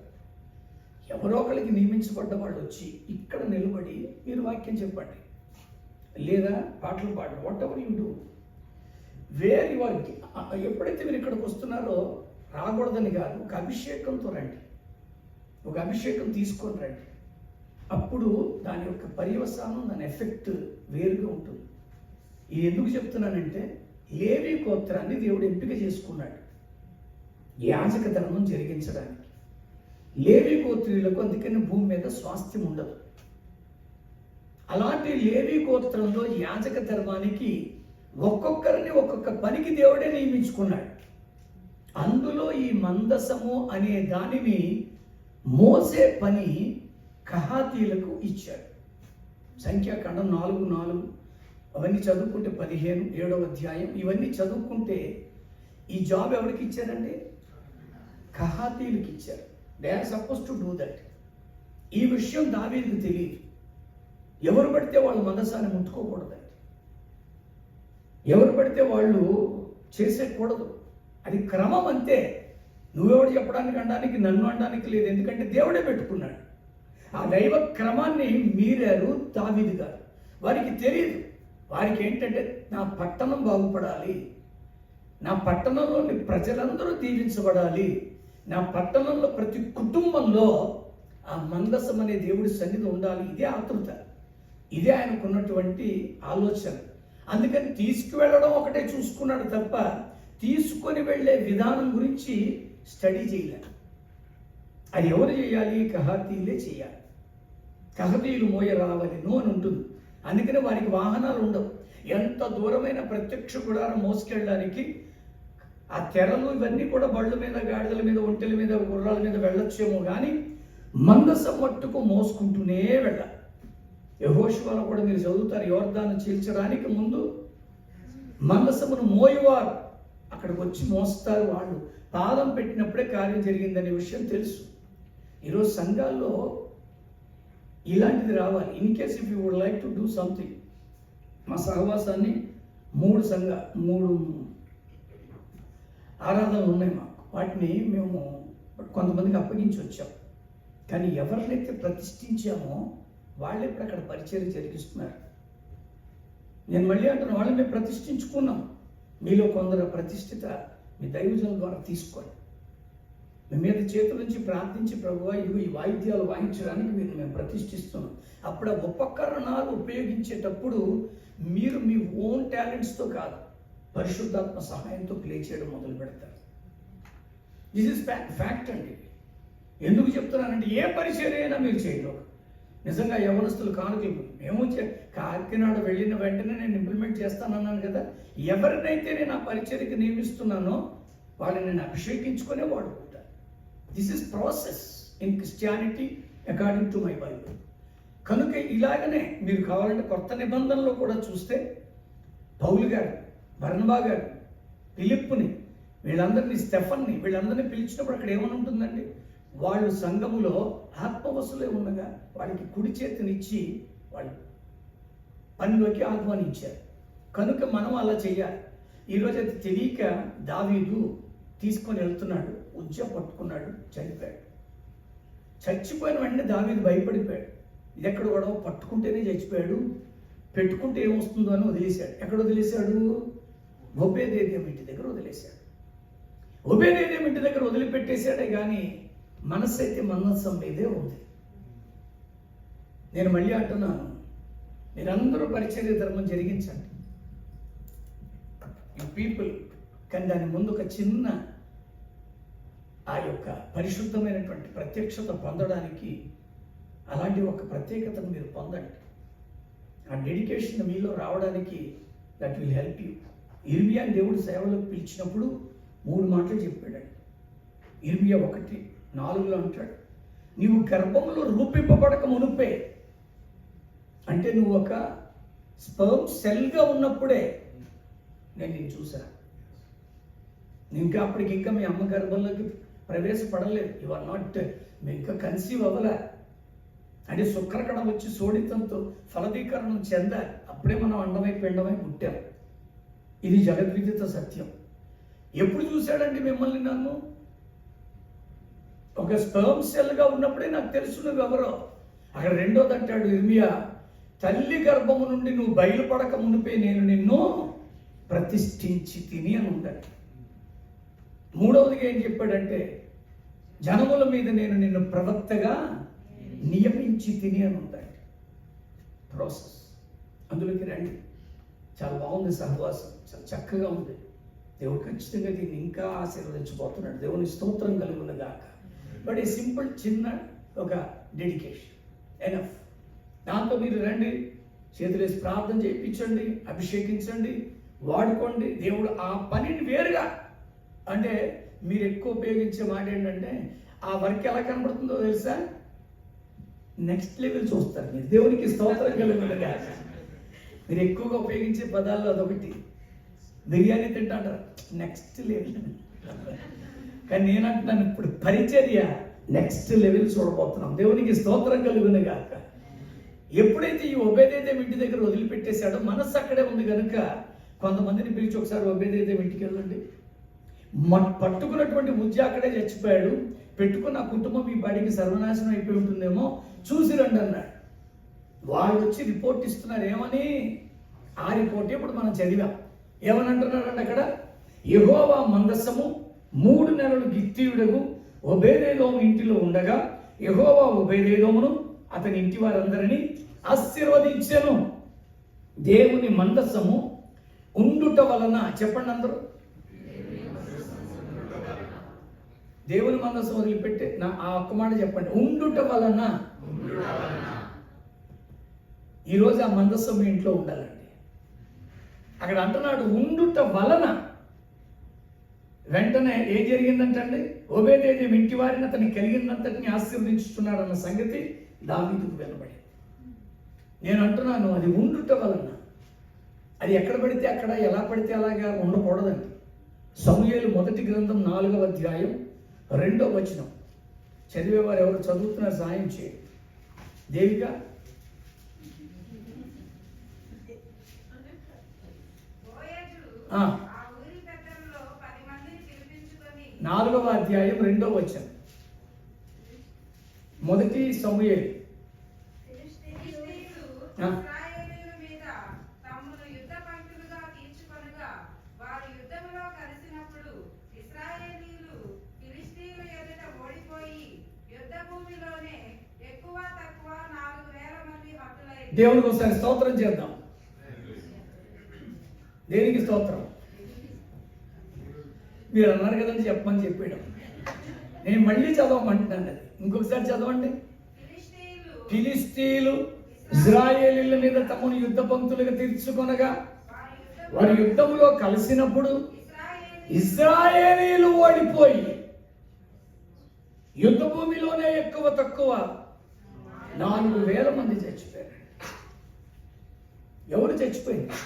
ఎవరో ఒకరికి నియమించబడ్డ వాళ్ళు వచ్చి ఇక్కడ నిలబడి మీరు వాక్యం చెప్పండి, లేదా పాటలు పాడండి, వాట్ ఎవర్ యూ డూ, వేరే వారికి. ఎప్పుడైతే మీరు ఇక్కడికి వస్తున్నారో రాకూడదని కాదు, ఒక అభిషేకంతో రండి, ఒక అభిషేకం తీసుకొని రండి. అప్పుడు దాని యొక్క పర్యవసానం, దాని ఎఫెక్ట్ వేరుగా ఉంటుంది. ఇది ఎందుకు చెప్తున్నానంటే, లేవి గోత్రాన్ని దేవుడు ఎంపిక చేసుకున్నాడు యాజక ధర్మం జరిగించడానికి. లేవి గోత్రీయులకు అందుకని భూమి మీద స్వాస్థ్యం ఉండదు. అలాంటి లేవి గోత్రంలో యాజక ధర్మానికి ఒక్కొక్కరిని ఒక్కొక్క పనికి దేవుడే నియమించుకున్నాడు. అందులో ఈ మందసము అనే దానిని మోసే పని కహాతీలకు ఇచ్చాడు. సంఖ్యాకాండం 4:4 అవన్నీ చదువుకుంటే 15, 7వ అధ్యాయం ఇవన్నీ చదువుకుంటే ఈ జాబ్ ఎవరికి ఇచ్చారండి? కహాతీలకు ఇచ్చారు. They are suppose to do that. ఈ విషయం దావీదుకు తెలియదు. ఎవరు పడితే వాళ్ళు మందసాన్ని ముట్టుకోకూడదండి, ఎవరు పడితే వాళ్ళు చేసేకూడదు. అది క్రమం అంతే. నువ్వెవడు చెప్పడానికి అనడానికి, నన్ను అనడానికి లేదు. ఎందుకంటే దేవుడే పెట్టుకున్నాడు. ఆ దైవ క్రమాన్ని మీరారు దావీదు గారు. వారికి తెలియదు. వారికి ఏంటంటే, నా పట్టణం బాగుపడాలి, నా పట్టణంలోని ప్రజలందరూ దీవించబడాలి, నా పట్టణంలో ప్రతి కుటుంబంలో ఆ మందసం అనే దేవుడి సన్నిధి ఉండాలి. ఇదే ఆతృత, ఇదే ఆయనకున్నటువంటి ఆలోచన. అందుకని తీసుకువెళ్ళడం ఒకటే చూసుకున్నాడు తప్ప తీసుకొని వెళ్ళే విధానం గురించి స్టడీ చేయలేదు. అది ఎవరు చేయాలి? కహాతీలే చేయాలి. కహాతీయులు మోయ రావాలను అని ఉంటుంది. అందుకని వారికి వాహనాలు ఉండవు. ఎంత దూరమైన ప్రత్యక్ష గుడారం మోసుకెళ్ళడానికి ఆ తెరలు ఇవన్నీ కూడా బళ్ళ మీద, గాడిదల మీద, ఒంటెల మీద, గుర్రాల మీద వెళ్ళొచ్చేమో కానీ మందసం మట్టుకు మోసుకుంటూనే వెళ్ళాలి. యెహోషువలో కూడా మీరు చదువుతారు, యోర్దాను చీల్చడానికి ముందు మందసమును మోయువారు అక్కడికి వచ్చి మోస్తారు. వాళ్ళు పాదం పెట్టినప్పుడే కార్యం జరిగిందనే విషయం తెలుసు. ఈరోజు సంఘాల్లో ఇలాంటిది రావాలి. In case if you would like to do something, మా సహవాసాన్ని 3 ఆరాధనలు ఉన్నాయి మాకు. వాటిని మేము కొంతమందికి అప్పగించి వచ్చాం. కానీ ఎవరినైతే ప్రతిష్ఠించామో వాళ్ళే ఇప్పుడు అక్కడ పరిచర్య జరిగిస్తున్నారు. నేను మళ్ళీ అంటున్నా, వాళ్ళని మేము ప్రతిష్ఠించుకున్నాం. మీలో కొందరు ప్రతిష్ఠిత మీ దైవజనుల ద్వారా తీసుకోండి. మీ మీద చేతుల నుంచి ప్రార్థించి, ప్రభువా ఇదిగో ఈ వాయిద్యాలు వాయించడానికి మీరు మేము ప్రతిష్ఠిస్తున్నాం. అప్పుడు ఆ ఉపకరణాలు ఉపయోగించేటప్పుడు మీరు మీ ఓన్ టాలెంట్స్తో కాదు, పరిశుద్ధాత్మ సహాయంతో ప్లే చేయడం మొదలు పెడతారు. దిస్ ఇస్ ఫ్యాక్ట్ అండి. ఎందుకు చెప్తున్నానంటే ఏ పరిచర్య అయినా మీరు చేయలేరు. నిజంగా యవనస్తులు కానుకలు మేము కాకినాడ వెళ్ళిన వెంటనే నేను ఇంప్లిమెంట్ చేస్తానన్నాను కదా. ఎవరినైతే నేను ఆ పరిచర్యకి నియమిస్తున్నానో వాళ్ళని నేను అభిషేకించుకునే వాడుకుంటాను. This is process in Christianity according to my Bible. కనుక ఇలాగనే మీరు కావాలంటే కొత్త నిబంధనలో కూడా చూస్తే పౌలు గారు, బర్నబా గారు, ఫిలిప్పుని, వీళ్ళందరినీ, స్టెఫన్ని, వీళ్ళందరినీ పిలిచినప్పుడు అక్కడ ఏమని ఉంటుందండి? వాళ్ళు సంఘములో ఆత్మవశులే ఉండగా వాళ్ళకి కుడి చేతినిచ్చి వాళ్ళు పనిలోకి ఆహ్వానించారు. కనుక మనం అలా చేయాలి. ఈరోజు అది తెలియక దావీదు తీసుకొని వెళ్తున్నాడు, ఉజ్జ పట్టుకున్నాడు, చనిపోయాడు. చచ్చిపోయిన వెంటనే దావీదు భయపడిపోయాడు. ఇది ఎక్కడ కూడా పట్టుకుంటేనే చచ్చిపోయాడు, పెట్టుకుంటే ఏమొస్తుందో అని వదిలేశాడు. ఎక్కడ వదిలేశాడు? ఓబేదేదోము ఇంటి దగ్గర వదిలేశాడు. ఓబేదేదోము ఇంటి దగ్గర వదిలిపెట్టేశాడే కానీ మనస్సు అయితే మందసం మీదే ఉంది. నేను మళ్ళీ అంటున్నాను, మీరందరూ పరిచర్య ధర్మం జరిగించండి. ఈ పీపుల్ కానీ దాని ముందు ఒక చిన్న ఆ యొక్క పరిశుద్ధమైనటువంటి ప్రత్యక్షత పొందడానికి అలాంటి ఒక ప్రత్యేకతను మీరు పొందండి. ఆ డెడికేషన్ మీలో రావడానికి దట్ విల్ హెల్ప్ యూ. ఇర్మియాని దేవుడు సేవలోకి పిలిచినప్పుడు 3 మాటలు చెప్పాడండి. ఇర్మియా 1:4 అంటాడు, నీవు గర్భంలో రూపింపబడక మునుపే, అంటే నువ్వు ఒక స్పర్మ్ సెల్గా ఉన్నప్పుడే నేను నిన్ను చూశాను. ఇంకా అప్పటికి ఇంకా మీ అమ్మ గర్భంలోకి ప్రవేశపడలేదు. యు ఆర్ నాట్, ఇంకా కన్సీవ్ అవ్వలే. అంటే శుక్రకణం వచ్చి శోణితంతో ఫలదీకరణం చెందాలి. అప్పుడే మనం అండమై పిండమై పుట్టాం. ఇది జగద్విదిత సత్యం. ఎప్పుడు చూశాడండి మిమ్మల్ని? నన్ను ఒక స్పర్మ్ సెల్గా ఉన్నప్పుడే నాకు తెలుసు నువ్వు ఎవరో. అక్కడ 2వ అంటాడు ఇర్మియా, తల్లి గర్భము నుండి నువ్వు బయలుపడక మునిపే నేను నిన్ను ప్రతిష్ఠించి తిని అని ఉందండి. 3వదిగా ఏం చెప్పాడంటే, జనముల మీద నేను నిన్ను ప్రవక్తగా నియమించి తిని అని ఉందండి. ప్రాసెస్. అందులోకి రండి. చాలా బాగుంది సహవాసం, చాలా చక్కగా ఉంది. దేవుడు ఖచ్చితంగా దీన్ని ఇంకా ఆశీర్వదించబోతున్నాడు. దేవుని స్తోత్రం కలుగునుగాక. బట్ ఈ సింపుల్ చిన్న ఒక డెడికేషన్ ఎనఫ్. దాంతో మీరు రండి, చేతులేసి ప్రార్థన చేయించండి, అభిషేకించండి, వాడుకోండి. దేవుడు ఆ పనిని వేరుగా, అంటే మీరు ఎక్కువ ఉపయోగించే మాట ఏంటంటే, ఆ వర్క్ ఎలా కనబడుతుందో తెలుసా? నెక్స్ట్ లెవెల్ చూస్తారు మీరు. దేవునికి స్తోత్రం కలుగునుగాక. మీరు ఎక్కువగా ఉపయోగించే పదాల్లో అదొకటి. బిర్యానీ తింటారు, నెక్స్ట్ లెవెల్. కానీ నేనంటున్నాను ఇప్పుడు పరిచర్య నెక్స్ట్ లెవెల్ చూడబోతున్నాం. దేవునికి స్తోత్రం కలుగునుగాక. ఎప్పుడైతే ఈ ఓబేదేదోము ఇంటి దగ్గర వదిలిపెట్టేశాడో మనస్సు అక్కడే ఉంది కనుక కొంతమందిని పిలిచి ఒకసారి ఓబేదేదోము ఇంటికి వెళ్ళండి, పట్టుకున్నటువంటి ఉజ్జ అక్కడే చచ్చిపోయాడు, పెట్టుకున్న కుటుంబం ఈ బడికి సర్వనాశనం అయిపోయి ఉంటుందేమో చూసి రండి అన్నాడు. వాళ్ళు వచ్చి రిపోర్ట్ ఇస్తున్నారు. ఏమని? ఆ రిపోర్ట్ ఇప్పుడు మనం చదివాం. ఏమని అంటున్నారండి అక్కడ? యెహోవా మందసము 3 నెలలు గిత్తీయుడగు ఓబేదేదోము ఇంటిలో ఉండగా యెహోవా ఓబేదేదోమును అతని ఇంటి వారందరినీ ఆశీర్వదించెను. దేవుని మందసము ఉండుట వలన, చెప్పండి అందరూ, దేవుని మందసం వదిలిపెట్టే ఆ ఒక్క మాట చెప్పండి, ఉండుట వలన. ఈరోజు ఆ మందసం మీ ఇంట్లో ఉండాలండి. అక్కడ అంటున్నాడు ఉండుట వలన. వెంటనే ఏం జరిగిందంటే ఓబేదేదోము ఇంటి వారిని అతనికి కలిగినంతటిని ఆశీర్వదించుతున్నాడు అన్న సంగతి దావీదుకు వినబడింది. నేను అంటున్నాను, అది ఉండుట వలన. అది ఎక్కడ పడితే అక్కడ, ఎలా పడితే అలాగా ఉండకూడదండి. సమూయేలు మొదటి గ్రంథం 4వ అధ్యాయం 2వ వచనం చదివేవారు ఎవరు చదువుతున్నారు సాయం చేయండి. దేవిక 4వ అధ్యాయం 2వ వచనం. మొదటి సమూయేలు. దేవునికి ఒకసారి స్తోత్రం చేద్దాం. దేనికి స్తోత్రం? మీరు అన్నారు కదండి చెప్పమని చెప్పాడు. నేను మళ్ళీ చదవమంటున్నాను. అది ఇంకొకసారి చదవండి. ఫిలిష్తీయులు ఇశ్రాయేలీయుల మీద తమను యుద్ధ పంక్తులుగా తీర్చుకొనగా వారి యుద్ధములో కలిసినప్పుడు ఇశ్రాయేలీయులు ఓడిపోయి యుద్ధ భూమిలోనే ఎక్కువ తక్కువ 4,000 మంది చచ్చిపోయారు. ఎవరు చచ్చిపోయింది?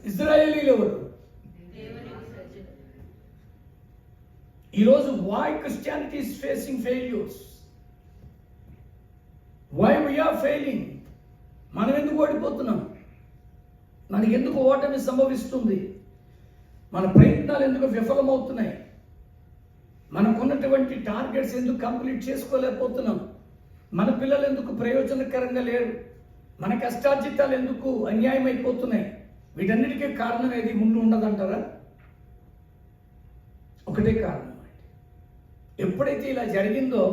ఇశ్రాయేలీయులు. ఎవరు? ఈరోజు why Christianity is facing failures, why we are failing, మనం ఎందుకు ఓడిపోతున్నాం? మనకి ఎందుకు ఓటమి సంభవిస్తుంది? మన ప్రయత్నాలు ఎందుకు విఫలమవుతున్నాయి? మనకున్నటువంటి టార్గెట్స్ ఎందుకు కంప్లీట్ చేసుకోలేకపోతున్నాం? మన పిల్లలు ఎందుకు ప్రయోజనకరంగా లేరు? మన కష్టార్జితాలు ఎందుకు అన్యాయం అయిపోతున్నాయి? వీటన్నిటికీ కారణం ఏది ముందు ఉండదంటారా? ఒకటే కారణం. ఎప్పుడైతే ఇలా జరిగిందో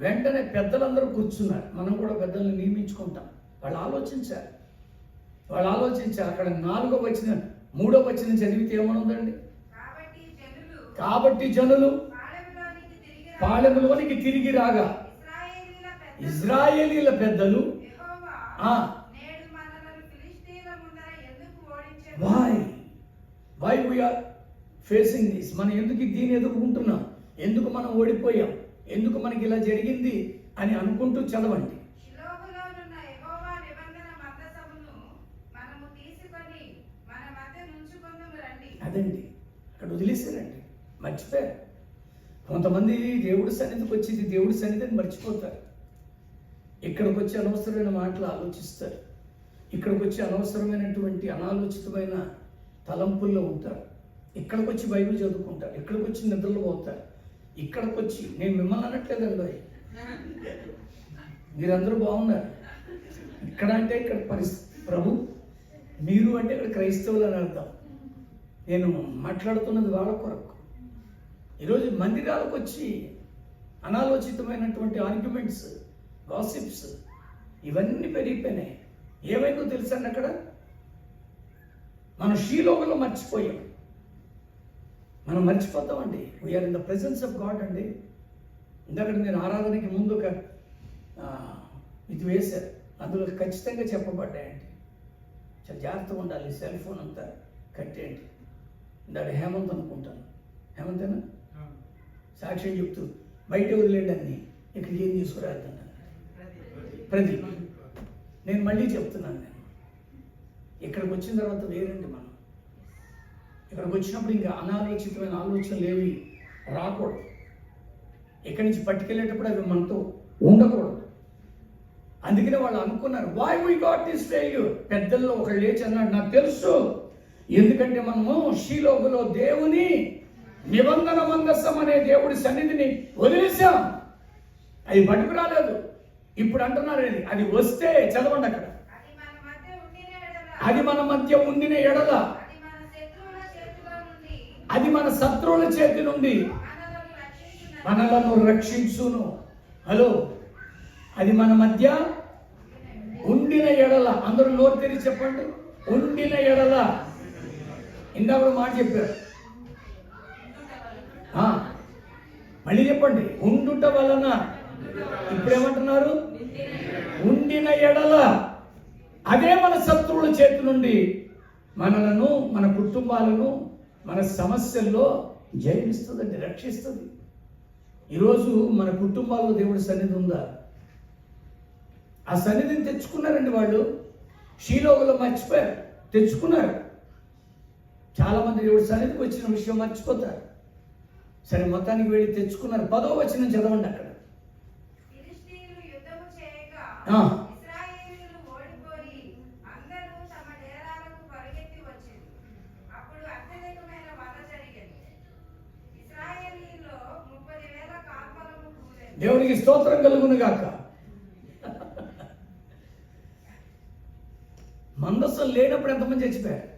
వెంటనే పెద్దలందరూ కూర్చున్నారు. మనం కూడా పెద్దల్ని నియమించుకుంటాం. వాళ్ళు ఆలోచించారు. అక్కడ 4వ వచనం 3వ వచనం చదివితే ఏమనుందండి? కాబట్టి జనులు పాళెములోనికి తిరిగి రాగా ఇశ్రాయేలీయుల పెద్దలు why we are facing this, మనం ఎందుకు దీన్ని ఎదుర్కొంటున్నాం, ఎందుకు మనం ఓడిపోయాం, ఎందుకు మనకి ఇలా జరిగింది అని అనుకుంటూ చదవండి. అదండి అక్కడ వదిలేసారండి, మర్చిపోయారు. కొంతమంది దేవుడి సన్నిధికి వచ్చి దేవుడి సన్నిధిని మర్చిపోతారు. ఇక్కడికి వచ్చి అనవసరమైన మాటలు ఆలోచిస్తారు. ఇక్కడికి వచ్చి అనవసరమైనటువంటి అనాలోచితమైన తలంపుల్లో ఉంటారు. ఇక్కడికి వచ్చి బైబిల్ చదువుకుంటారు. ఇక్కడికి వచ్చి నిద్రలు పోతారు. ఇక్కడికి వచ్చి, నేను మిమ్మల్ని అనట్లేదండి, మీరందరూ బాగున్నారు. ఇక్కడ అంటే ఇక్కడ ప్రభు, మీరు అంటే ఇక్కడ క్రైస్తవులు అని అర్థం. నేను మాట్లాడుతున్నది వాళ్ళ కొరకు. ఈరోజు మందిరాలకు వచ్చి అనాలోచితమైనటువంటి ఆర్గ్యుమెంట్స్, గాసిప్స్ ఇవన్నీ పెరిగిపోయినాయి. ఏమైందో తెలుసండి, అక్కడ మనం షీలోకలో మర్చిపోయాం. మనం మర్చిపోతామండి. We are in the presence of God అండి. ఇందాక నేను ఆరాధనకి ముందు ఒక ఇది వేశారు, అందులో ఖచ్చితంగా చెప్పబడ్డాయండి. చాలా జాగ్రత్తగా ఉండాలి. సెల్ ఫోన్ అంతా కట్టేయండి. ఇందాక హేమంత్ అనుకుంటాను, హేమంతేనా సాక్ష్యం చెప్తూ బయట వదిలేండి అన్ని, ఇక్కడికి ఏం తీసుకురాదండి ప్రదీప్. నేను మళ్ళీ చెప్తున్నాను, నేను ఇక్కడికి వచ్చిన తర్వాత వేరండి. మనం ఇక్కడికి వచ్చినప్పుడు ఇంకా అనాలోచితమైన ఆలోచనలు ఏవి రాకూడదు. ఇక్కడి నుంచి పట్టుకెళ్ళేటప్పుడు అవి మనతో ఉండకూడదు. అందుకనే వాళ్ళు అనుకున్నారు, why we got this failure. పెద్దల్లో ఒకళ్ళు లేచి అన్నాడు, నాకు తెలుసు, ఎందుకంటే మనము షీలోకులో దేవుని నిబంధన మందస్సం అనే దేవుడి సన్నిధిని వదిలేసాం. అది పట్టుకు రాలేదు. ఇప్పుడు అంటున్నారు, అది వస్తే చదవండి అక్కడ, అది మన మధ్య ఉండిన ఎడల, అది మన శత్రువుల చేతి నుండి మనలను రక్షించును. హలో, అది మన మధ్య ఉండిన ఎడల. అందరూ నోరు తెరిచి చెప్పండి, ఉండిన ఎడల. ఇందాక మాట చెప్పారు, మళ్ళీ చెప్పండి, ఉండుట వలన. ఇప్పుడు ఏమంటున్నారు? ఉండిన ఎడల. అదే మన శత్రువుల చేతి నుండి మనలను, మన కుటుంబాలను, మన సమస్యల్లో జయమిస్తుందండి, రక్షిస్తుంది. ఈరోజు మన కుటుంబాల్లో దేవుడి సన్నిధి ఉందా? ఆ సన్నిధిని తెచ్చుకున్నారండి వాళ్ళు. షీలోగులో మర్చిపోయారు, తెచ్చుకున్నారు. చాలామంది దేవుడి సన్నిధికి వచ్చిన విషయం మర్చిపోతారు. సరే, మొత్తానికి వెళ్ళి తెచ్చుకున్నారు. 10వ వచనం చదవండి అక్కడ. దేవునికి స్తోత్రం కలుగును గాక. మందసం లేనప్పుడు ఎంతమంది చచ్చిపోయారు?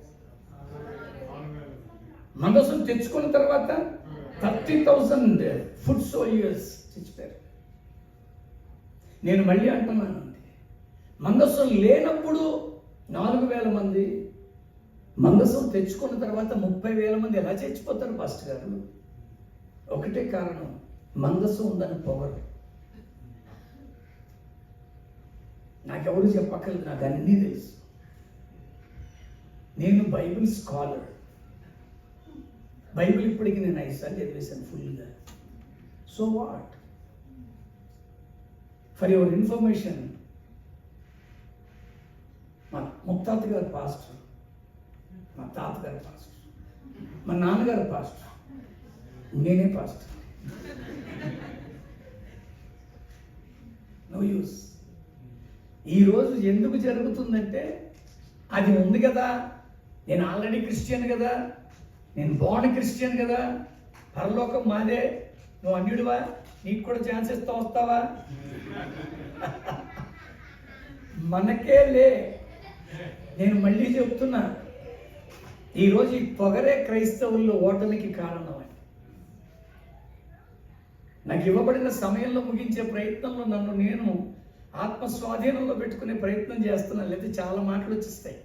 మందసం తెచ్చుకున్న తర్వాత 30,000 ఫుడ్ సోల్జర్స్ చచ్చిపోయారు. నేను మళ్ళీ అంటున్నాను, మందసం లేనప్పుడు 4,000 మంది, మందసం తెచ్చుకున్న తర్వాత 30,000 మంది ఎలా చచ్చిపోతారు పాస్టర్ గారు? ఒకటే కారణం, మందసం ఉందని పొగరు. నాకెవరు చెప్పక్కర్లేదు, నాకు అన్నీ తెలుసు. నేను బైబిల్ స్కాలర్. బైబిల్ ఇప్పటికీ నేను 5 సార్లు చదివేశాను ఫుల్గా. So what? For your information, మా ముత్తాత గారు పాస్టర్, మా తాతగారు పాస్టర్, మా నాన్నగారు పాస్టర్, నేనే పాస్టర్. No use. ఈరోజు ఎందుకు జరుగుతుందంటే, అది ఉంది కదా, నేను ఆల్రెడీ క్రిస్టియన్ కదా, నేను బోర్న్ క్రిస్టియన్ కదా, పరలోకం మాదే, నువ్వు అన్యుడివా, నీకు కూడా ఛాన్స్ ఇస్తా వస్తావా? మనకే లే. నేను మళ్ళీ చెప్తున్నా, ఈరోజు ఈ పొగరే క్రైస్తవుల్లో ఓటమికి కారణం. నాకు ఇవ్వబడిన సమయంలో ముగించే ప్రయత్నంలో నన్ను నేను ఆత్మస్వాధీనంలో పెట్టుకునే ప్రయత్నం చేస్తున్నాను, లేదా చాలా మాటలు వచ్చేస్తాయి.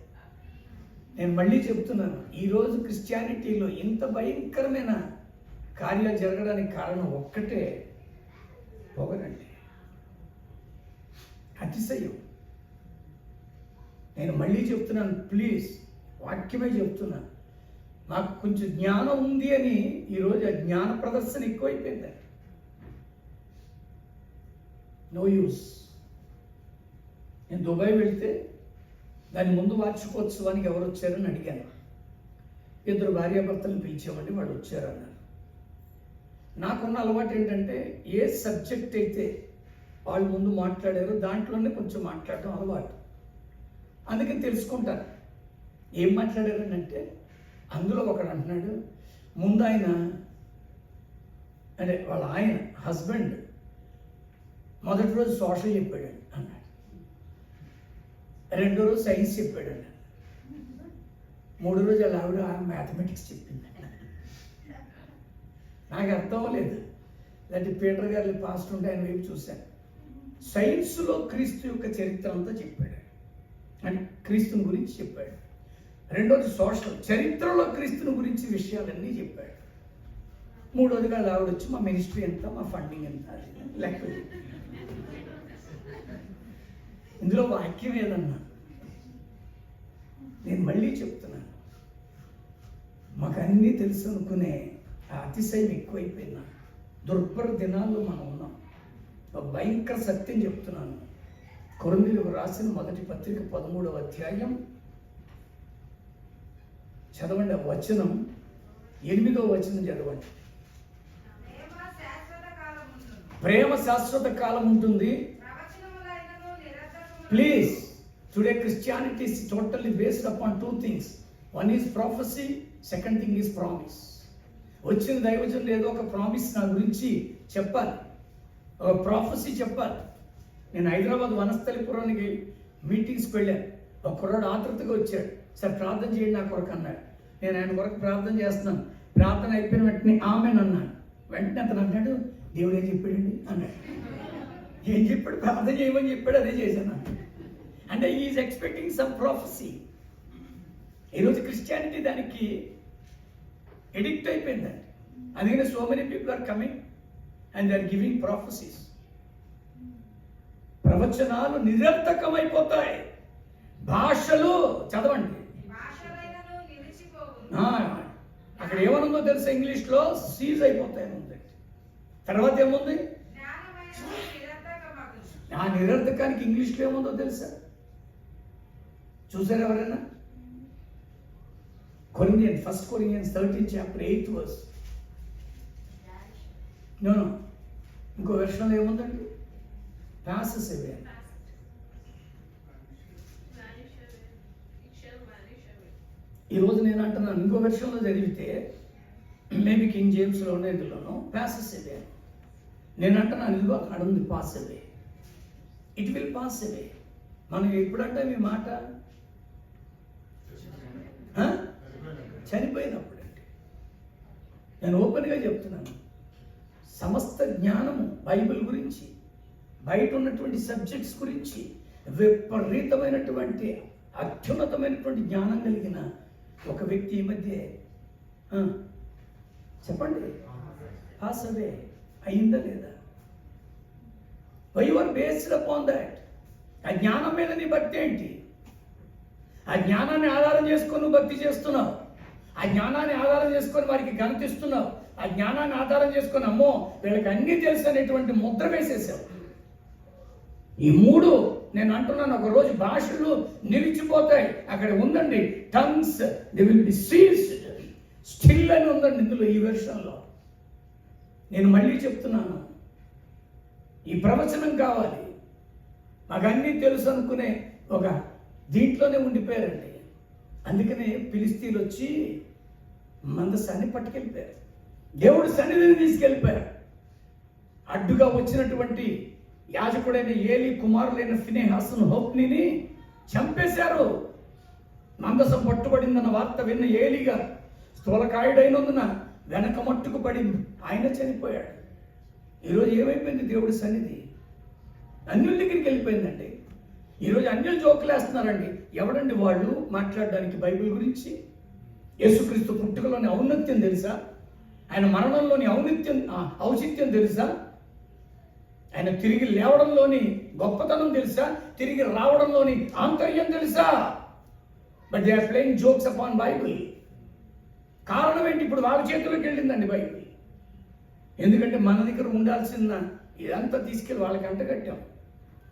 నేను మళ్ళీ చెప్తున్నాను, ఈరోజు క్రిస్టియానిటీలో ఇంత భయంకరమైన కార్యాలు జరగడానికి కారణం ఒక్కటే, పొగరండి, అతిశయం. నేను మళ్ళీ చెప్తున్నాను, ప్లీజ్, వాక్యమే చెప్తున్నాను. నాకు కొంచెం జ్ఞానం ఉంది అని ఈరోజు ఆ జ్ఞాన ప్రదర్శన ఎక్కువైపోయింది. No use. నేను దుబాయ్ వెళ్తే దాని ముందు వార్షికోత్సవానికి ఎవరు వచ్చారని అడిగాను. 2 భార్యాభర్తలను పిలిచామండి, వాళ్ళు వచ్చారన్నారు. నాకున్న అలవాటు ఏంటంటే, ఏ సబ్జెక్ట్ అయితే వాళ్ళు ముందు మాట్లాడారో దాంట్లోనే కొంచెం మాట్లాడటం అలవాటు. అందుకని తెలుసుకుంటాను ఏం మాట్లాడారని. అంటే అందులో ఒకడు అంటున్నాడు, ముందు ఆయన అంటే వాళ్ళ ఆయన హస్బెండ్ మొదటి రోజు సోషల్ చెప్పాడు అన్నాడు, రెండో రోజు సైన్స్ చెప్పాడు అన్నాడు, మూడో రోజు అలా ఆవిడ మ్యాథమెటిక్స్ చెప్పింది. నాకు అర్థం అవ్వలేదు. లేదంటే పీటర్ గారి పాస్ట్ ఉంటే ఆయన వైపు చూశాను. సైన్స్లో క్రీస్తు యొక్క చరిత్ర అంతా చెప్పాడు, అంటే క్రీస్తుని గురించి చెప్పాడు. రెండోది సోషల్, చరిత్రలో క్రీస్తుని గురించి విషయాలన్నీ చెప్పాడు. మూడోదిగా ఆవిడ వచ్చి మా మినిస్ట్రీ ఎంత, మా ఫండింగ్ ఎంత లెక్క. ఇందులో వాక్యం ఏదన్నా, నేను మళ్ళీ చెప్తున్నాను, మాకు అన్నీ తెలుసు అనుకునే ఆ అతిశయం ఎక్కువైపోయినా. దుర్భర దినాల్లో మనం ఉన్నాం. ఒక భయంకర సత్యం చెప్తున్నాను. కొరింథీయులకు రాసిన మొదటి పత్రిక 13వ అధ్యాయం చదవండి. ఆ వచనం 8వ వచనం చదవండి. ప్రేమ శాశ్వత కాలం ఉంటుంది. Please, today Christianity is totally based upon 2 things. One is prophecy, second thing is promise. వచ్చిన దైవజనులు ఏదో ఒక ప్రామిస్ నా గురించి చెప్పాలి, ఒక ప్రాఫెసీ చెప్పాలి. నేను హైదరాబాద్ వనస్థలిపురానికి మీటింగ్స్కి వెళ్ళాను. ఒక కుర్రాడు ఆతృతగా వచ్చాడు, సార్ ప్రార్థన చేయండి నా కొరకు అన్నాడు. నేను ఆయన కొరకు ప్రార్థన చేస్తున్నాను. ప్రార్థన అయిపోయిన వెంటనే ఆమెను అన్నాను. వెంటనే అతను అన్నాడు, దేవుడు ఏం చెప్పాడండి అన్నాడు. ఏం చెప్పాడు? ప్రార్థన చేయమని చెప్పాడు, అదే చేశాను. అంటే ఈజ్ ఎక్స్పెక్టింగ్ సమ్ ప్రాఫెసీ. ఈరోజు క్రిస్టియానిటీ దానికి ఎడిక్ట్ అయిపోయిందండి. అందుకని so many people are coming and they are giving prophecies. ప్రవచనాలు నిరర్థకమైపోతాయి. భాషలు చదవండి. అక్కడ ఏమనుందో తెలుసా? ఇంగ్లీష్లో సీజ్ అయిపోతాయని ఉంది. తర్వాత ఏముంది? ఆ నిరర్థకానికి ఇంగ్లీష్లో ఏముందో తెలుసా? చూసారు ఎవరైనా? Corinthians 1 Corinthians 13 chapter 8 verse. No ఇంకో వెర్షన్లో ఏముందండి? passes away. ఈరోజు నేను అంటున్నాను, ఇంకో వెర్షన్లో చదివితే మేబీ కింగ్ జేమ్స్లో ఉన్నదిలోనూ passes away. నేను అంటున్నాను, ఇదిగో అక్కడ ఉంది pass away, it will pass అవే. మనం ఎప్పుడంటే మీ మాట చనిపోయినప్పుడు అండి. నేను ఓపెన్గా చెప్తున్నాను, సమస్త జ్ఞానము బైబిల్ గురించి, బయట ఉన్నటువంటి సబ్జెక్ట్స్ గురించి విపరీతమైనటువంటి అత్యున్నతమైనటువంటి జ్ఞానం కలిగిన ఒక వ్యక్తి ఈ మధ్య చెప్పండి పాస్ అవే అయిందా లేదా? Why you are based upon that. ఆ జ్ఞానం మీద నీ భక్తి ఏంటి? ఆ జ్ఞానాన్ని ఆధారం చేసుకొని నువ్వు భక్తి చేస్తున్నావు. ఆ జ్ఞానాన్ని ఆధారం చేసుకొని వారికి గణిస్తున్నావు. ఆ జ్ఞానాన్ని ఆధారం చేసుకొని అమ్మో వీళ్ళకి అన్నీ తెలుసు అనేటువంటి ముద్ర వేసేసావు. ఈ మూడు నేను అంటున్నాను, ఒక రోజు భాషలు నిలిచిపోతాయి. అక్కడ ఉందండి tongues they will be seized, still అని ఉందండి ఇందులో, ఈ వెర్షన్లో. నేను మళ్ళీ చెప్తున్నాను, ఈ ప్రవచనం కావాలి, మాకు అన్నీ తెలుసు అనుకునే ఒక దీంట్లోనే ఉండిపోయారండి. అందుకనే ఫిలిస్తీన్లు వచ్చి మందసాన్ని పట్టుకెళ్ళిపోయారు, దేవుడు సన్నిధిని తీసుకెళ్ళిపోయారు. అడ్డుగా వచ్చినటువంటి యాజకుడైన ఏలీ కుమారులైన ఫినెహాసును హోప్నీని చంపేశారు. మందసం పట్టుబడిందన్న వార్త విన్న ఏలీగా స్థూలకాయుడైనందున వెనక మట్టుకు పడింది, ఆయన చనిపోయాడు. ఈరోజు ఏమైపోయింది? దేవుడి సన్నిధి అన్యుల దగ్గరికి వెళ్ళిపోయిందండి. ఈరోజు అన్యులు జోకులేస్తున్నారండి. ఎవడండి వాళ్ళు మాట్లాడడానికి బైబిల్ గురించి? యేసుక్రీస్తు పుట్టుకలోని ఔన్నత్యం తెలుసా? ఆయన మరణంలోని ఔచిత్యం తెలుసా? ఆయన తిరిగి లేవడంలోని గొప్పతనం తెలుసా? తిరిగి రావడంలోని ఆంతర్యం తెలుసా? But they are playing jokes upon Bible. కారణం ఏంటి? ఇప్పుడు వాళ్ళ చేతుల్లోకి వెళ్ళిందండి బైబిల్. ఎందుకంటే మన దగ్గర ఉండాల్సిన ఇదంతా తీసుకెళ్ళి వాళ్ళకి అంటగట్టాం.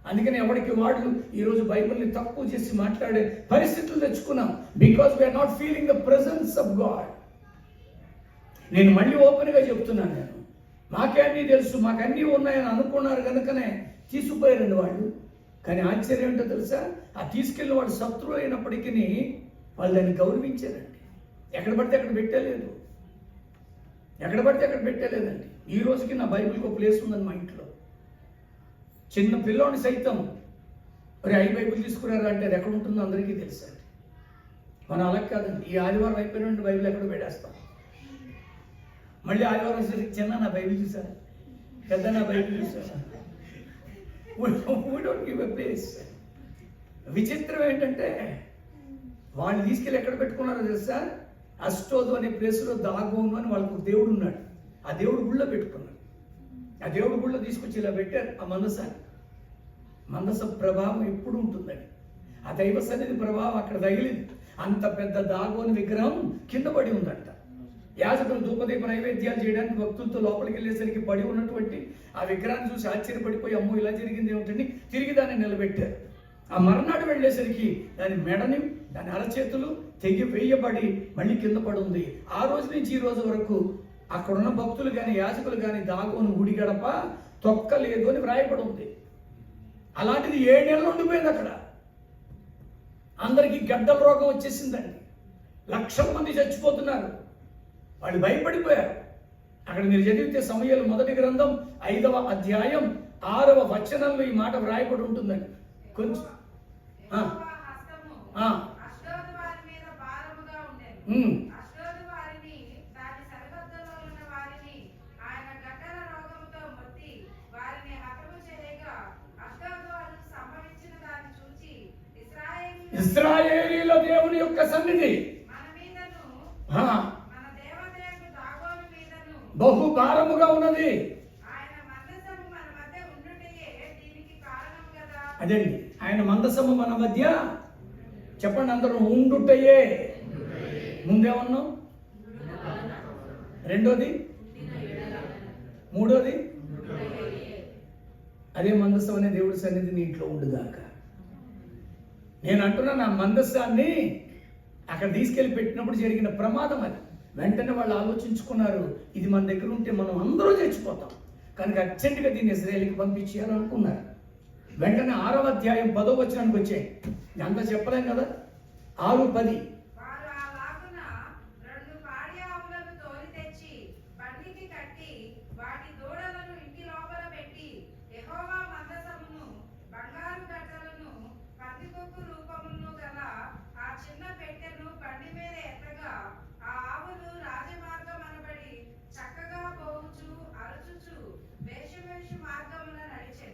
అందుకని ఎవరికి వాళ్ళు ఈరోజు బైబిల్ని తక్కువ చేసి మాట్లాడే పరిస్థితులు తెచ్చుకున్నాం. Because we're not feeling the presence of God. నేను మళ్ళీ ఓపెన్గా చెప్తున్నాను, నేను మాకే అన్నీ తెలుసు, మాకు అన్నీ ఉన్నాయని అనుకున్నారు కనుకనే తీసుకుపోయారండి వాళ్ళు. కానీ ఆశ్చర్యం ఏంటో తెలుసా? ఆ తీసుకెళ్ళిన వాడు శత్రువు అయినప్పటికీ వాళ్ళు దాన్ని గౌరవించారండి. ఎక్కడ పడితే అక్కడ పెట్టలేదు, ఎక్కడ పడితే అక్కడ పెట్టలేదండి. ఈ రోజుకి నా బైబిల్కి ఒక ప్లేస్ ఉందని మా ఇంట్లో. చిన్న పిల్లోని సైతం మరి 5 బైబిల్ తీసుకురారా అంటే అది ఎక్కడ ఉంటుందో అందరికీ తెలుసు అండి. మనం అలా కాదండి, ఈ ఆదివారం అయిపోయిన బైబిల్ ఎక్కడ పెట్టేస్తాం. మళ్ళీ ఆదివారం వచ్చేసరికి చిన్న నా బైబిల్ చూసారా, పెద్ద నా బైబిల్ చూసారా, we don't give a place. విచిత్రం ఏంటంటే వాళ్ళు తీసుకెళ్ళి ఎక్కడ పెట్టుకున్నారో తెలుసా? అష్టోదు అనే ప్లేస్లో దాగోను అని వాళ్ళకు దేవుడు ఉన్నాడు. ఆ దేవుడు గుళ్ళో పెట్టుకున్నాడు. ఆ దేవుడు గుళ్ళో తీసుకొచ్చి ఇలా పెట్టారు ఆ మందసాన్ని. మందస ప్రభావం ఎప్పుడు ఉంటుందండి. ఆ దైవ సన్నిధి ప్రభావం అక్కడ తగిలింది. అంత పెద్ద దాగోని విగ్రహం కింద పడి ఉందంట. యాజకులు ధూపదీప నైవేద్యాలు చేయడానికి భక్తులతో లోపలికి వెళ్ళేసరికి పడి ఉన్నటువంటి ఆ విగ్రహాన్ని చూసి ఆశ్చర్యపడిపోయి అమ్మో ఇలా జరిగింది ఏమిటని తిరిగి దాన్ని నిలబెట్టారు. ఆ మర్నాడు వెళ్ళేసరికి దాని మెడని, దాని అరచేతులు తెగి వేయబడి మళ్ళీ కింద పడి ఉంది. ఆ రోజు నుంచి ఈ రోజు వరకు అక్కడున్న భక్తులు కానీ యాజకులు కానీ దాగోను గుడి గడప తొక్కలేదు అని వ్రాయబడి ఉంది. అలాంటిది 7 నెలలు ఉండిపోయింది అక్కడ. అందరికీ గడ్డల రోగం వచ్చేసిందండి. లక్షల మంది చచ్చిపోతున్నారు. వాళ్ళు భయపడిపోయారు. అక్కడ మీరు చదివితే సమూయేలు 1వ గ్రంథం 5వ అధ్యాయం 6వ వచనంలో ఈ మాట వ్రాయబడి ఉంటుందండి. కొంచెం ఇశ్రాయేలీయుల దేవుని యొక్క సన్నిధి బహు భారముగా ఉన్నది. అదండి, ఆయన మందసము మన మధ్య, చెప్పండి అందరూ, ఉండుటయే. ముందే ఉన్నాం. రెండోది, మూడోది అదే మందసం అనే దేవుడి సన్నిధి నీ ఇంట్లో ఉండుగాక. నేను అంటున్నాను, ఆ మందస్సాన్ని అక్కడ తీసుకెళ్ళి పెట్టినప్పుడు జరిగిన ప్రమాదం అది. వెంటనే వాళ్ళు ఆలోచించుకున్నారు, ఇది మన దగ్గర ఉంటే మనం అందరూ చచ్చిపోతాం కనుక అర్జెంటుగా దీన్ని ఇశ్రాయేలుకి పంపించేయాలనుకున్నారు. వెంటనే 6వ అధ్యాయం 10వ వచనానికి వచ్చాయి. అంతా చెప్పలేం కదా, 6:10.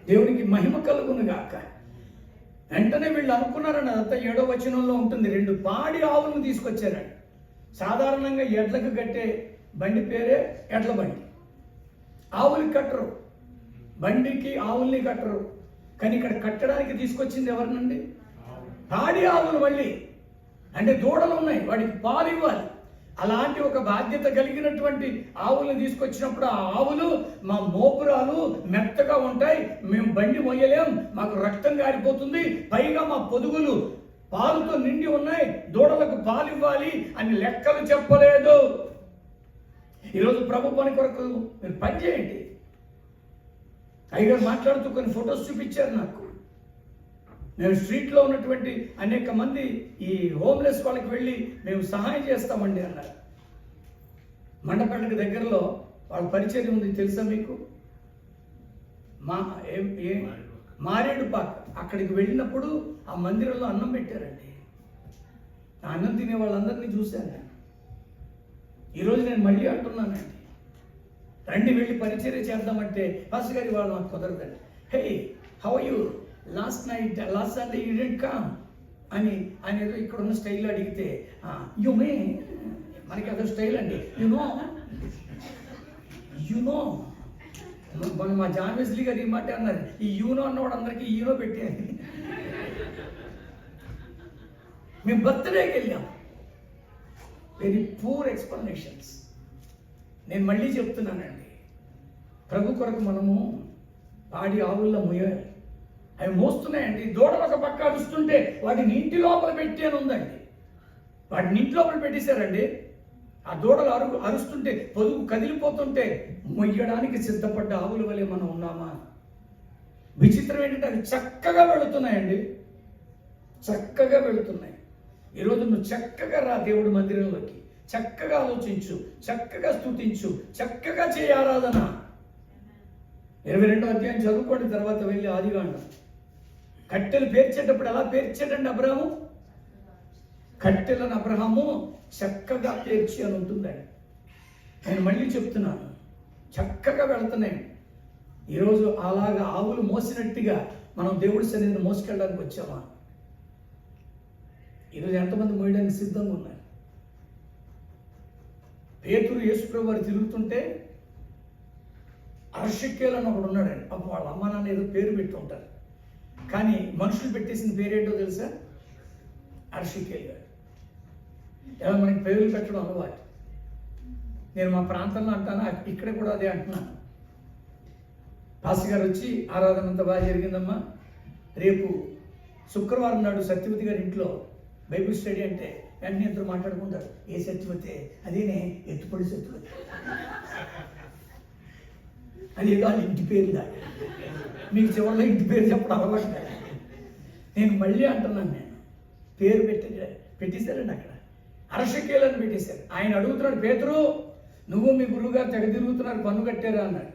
దేవునికి మహిమ కలుగును గాక. వెంటనే వీళ్ళు అనుకున్నారని అదంతా 7వ వచనంలో ఉంటుంది. 2 పాడి ఆవులను తీసుకొచ్చారండి. సాధారణంగా ఎడ్లకు కట్టే బండి పేరే ఎడ్ల బండి. ఆవులకి కట్టరు, బండికి ఆవుల్ని కట్టరు. కానీ ఇక్కడ కట్టడానికి తీసుకొచ్చింది ఎవరినండి? పాడి ఆవులు. మళ్ళీ అంటే దూడలు ఉన్నాయి, వాటికి పాలు ఇవ్వాలి. అలాంటి ఒక బాధ్యత కలిగినటువంటి ఆవులను తీసుకొచ్చినప్పుడు ఆ ఆవులు మా మోపురాలు మెత్తగా ఉంటాయి, మేము బండి మొయ్యలేం, మాకు రక్తం గారిపోతుంది, పైగా మా పొదుగులు పాలుతో నిండి ఉన్నాయి, దూడలకు పాలు ఇవ్వాలి అని లెక్కలు చెప్పలేదు. ఈరోజు ప్రభు పని కొరకు మీరు పని చేయండి. అయ్యగారు మాట్లాడుతూ కొన్ని ఫొటోస్ చూపించారు నాకు. మేము స్ట్రీట్లో ఉన్నటువంటి అనేక మంది ఈ హోమ్లెస్ వాళ్ళకి వెళ్ళి మేము సహాయం చేస్తామండి అన్నారు. మండపేటకు దగ్గరలో వాళ్ళ పరిచయం ఉంది, తెలుసా మీకు? మారేడుపాక. అక్కడికి వెళ్ళినప్పుడు ఆ మందిరంలో అన్నం పెట్టారండి. ఆ అన్నం తినే వాళ్ళందరినీ చూశాను నేను. ఈరోజు నేను మళ్ళీ అంటున్నానండి, రండి వెళ్ళి పరిచర్య చేద్దామంటే పాస్టర్ గారి వాళ్ళు నాకు కుదరదండి. Hey, how are you? Last Sunday you didn't come అని ఆయన ఏదో ఇక్కడ ఉన్న స్టైల్ అడిగితే, యు మే, మనకి అదో స్టైల్ అండి, యునో మన మా జాన్ వెస్లీ గారు ఈ మాట అన్నారు, ఈ యూనో అన్నవాడు అందరికీ యూనో పెట్టారు. మేము బర్త్డేకి వెళ్ళాం. Very poor explanations. నేను మళ్ళీ చెప్తున్నానండి, ప్రభు కొరకు మనము పాడి ఆవుల్లో మొయ్యాలి. అవి మోస్తున్నాయండి. దూడలు ఒక పక్క అరుస్తుంటే వాటిని ఇంటి లోపల పెట్టి అని ఉందండి. వాటిని ఇంటి లోపల పెట్టేశారండి. ఆ దూడలు అరుస్తుంటే, పొదుగు కదిలిపోతుంటే మొయ్యడానికి సిద్ధపడ్డ ఆవుల వలె మనం ఉన్నామా? విచిత్రం ఏంటంటే అవి చక్కగా వెళుతున్నాయండి, చక్కగా వెళుతున్నాయి. ఈరోజు నువ్వు చక్కగా రా దేవుడి మందిరంలోకి, చక్కగా ఆలోచించు, చక్కగా స్తుతించు, చక్కగా చేయ ఆరాధన. 22వ అధ్యాయం చదువుకోండి, తర్వాత వెళ్ళి ఆదికాండం. కట్టెలు పేర్చేటప్పుడు ఎలా పేర్చాడండి అబ్రహాము? కట్టెలను అబ్రహాము చక్కగా పేర్చి అని ఉంటుందండి. నేను మళ్ళీ చెప్తున్నాను, చక్కగా వెళుతున్నాయి. ఈరోజు అలాగా ఆవులు మోసినట్టుగా మనం దేవుడి సన్నిధిని మోసుకెళ్ళడానికి వచ్చామా? ఈరోజు ఎంతమంది మోయడానికి సిద్ధంగా ఉన్నారు? పేతురు యేసుప్రభు వారు తిరుగుతుంటే అర్షకేల్ అని ఒకడు ఉన్నాడండి. అప్పుడు వాళ్ళ అమ్మ నాన్న ఏదో పేరు పెట్టి ఉంటారు, కానీ మనుషులు పెట్టేసిన పేరేంటో తెలుసా? అర్షకేల్ గారు. ఎలా మనకి పేర్లు పెట్టడం అలవాటు. నేను మా ప్రాంతంలో అంటాను, ఇక్కడ కూడా అదే అంటున్నాను. పాస్టర్ గారు వచ్చి ఆరాధన అంతా బాగా జరిగిందమ్మా, రేపు శుక్రవారం నాడు సత్యవతి గారి ఇంట్లో బైబిల్ స్టడీ అంటే వెంటనే ఇద్దరు మాట్లాడుకుంటారు, ఏ సత్యవతి? అదేనే ఎత్తుపడి సత్యవతి, అది ఏదో వాళ్ళ ఇంటి పేరు కాదు. మీకు చివరిలో ఇంటి పేరు చెప్పడం అలవాటు కాదు. నేను మళ్ళీ అంటున్నాను, నేను పేరు పెట్టేశారండి అక్కడ. అర్షకేలని పెట్టేశారు. ఆయన అడుగుతున్నాడు, పేతురు నువ్వు మీ గురువుగారు తెగ తిరుగుతున్నారు, పన్ను కట్టారా అన్నాడు.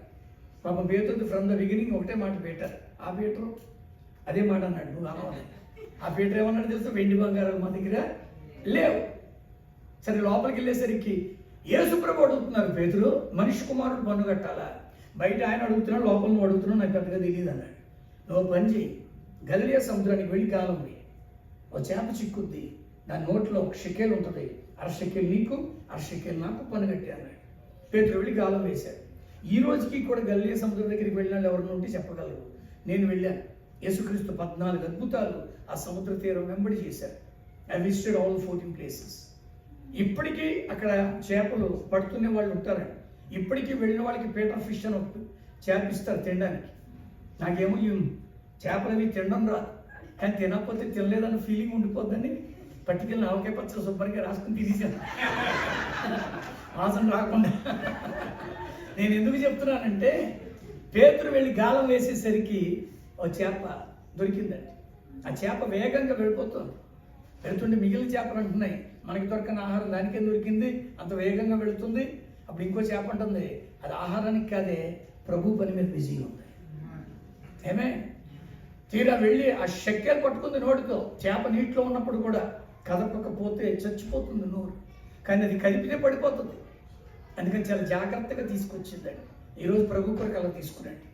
పాపం పేతురు ఫ్రమ్ ద బిగినింగ్ ఒకటే మాట పెట్టారు. ఆ పేతురు అదే మాట అన్నాడు, నువ్వు అన్నవాడు. ఆ పేతురు ఏమన్నాడు తెలుసు? వెండి బంగారాలు మా దగ్గర లేవు. సరే లోపలికి వెళ్ళేసరికి యేసుప్రభు అడుగుతున్నారు, పేతురు మనిషి కుమారుడు పన్ను కట్టాలా? బయట ఆయన అడుగుతున్నాడు, లోపల నువ్వు అడుగుతున్నావు, నాకు పెద్దగా తెలియదు అన్నాడు. నువ్వు పని చేయి, గలిలయ సముద్రానికి వెళ్ళి గాలం వేయి, ఒక చేప చిక్కుద్ది, దాని నోట్లో ఒక షెకేల్ ఉంటుంది, అరషెకేల్ నీకు అరషెకేల్ నాకు పన్ను కట్టి అన్నాడు. పేతురు వెళ్ళి గాలం వేశాడు. ఈ రోజుకి కూడా గలిలయ సముద్రం దగ్గరికి వెళ్ళిన వాళ్ళు ఎవరిని ఉంటే చెప్పగలరు. నేను వెళ్ళాను. యేసుక్రీస్తు 14 అద్భుతాలు ఆ సముద్ర తీరం వెంబడి చేశారు. I visited all 14 places. ఇప్పటికీ అక్కడ చేపలు పడుతున్న వాళ్ళు ఉంటారండి. ఇప్పటికీ వెళ్ళిన వాళ్ళకి పీటర్ ఫిష్ అని ఒకటి చేప ఇస్తారు తినడానికి. నాకేమో ఈ చేపలు అవి తినడం రాదు, కానీ తినకపోతే తినలేదన్న ఫీలింగ్ ఉండిపోద్దని పట్టుకెళ్ళి ఆవకాయ పచ్చడి శుభ్రంగా రాసుకుని తినేసాను, వాసన రాకుండా. నేను ఎందుకు చెప్తున్నానంటే, పేతురు వెళ్ళి గాలం వేసేసరికి ఒక చేప దొరికిందండి. ఆ చేప వేగంగా వెళ్ళిపోతుంది. వెళుతుంటే మిగిలిన చేపలు అంటున్నాయి, మనకి దొరకని ఆహారం దానికే దొరికింది, అంత వేగంగా వెళుతుంది. అప్పుడు ఇంకో చేప అంటుంది, అది ఆహారానికి కాదే, ప్రభు పని మీద బిజీగా ఉంది. ఏమే తీరా వెళ్ళి ఆ షెక్కెలు పట్టుకుంది నోటితో. చేప నీటిలో ఉన్నప్పుడు కూడా కదపకపోతే చచ్చిపోతుంది నోరు, కానీ అది కదిపితే పడిపోతుంది. అందుకని చాలా జాగ్రత్తగా తీసుకొచ్చిందండి. ఈరోజు ప్రభు కొరకు అలా తీసుకురండి.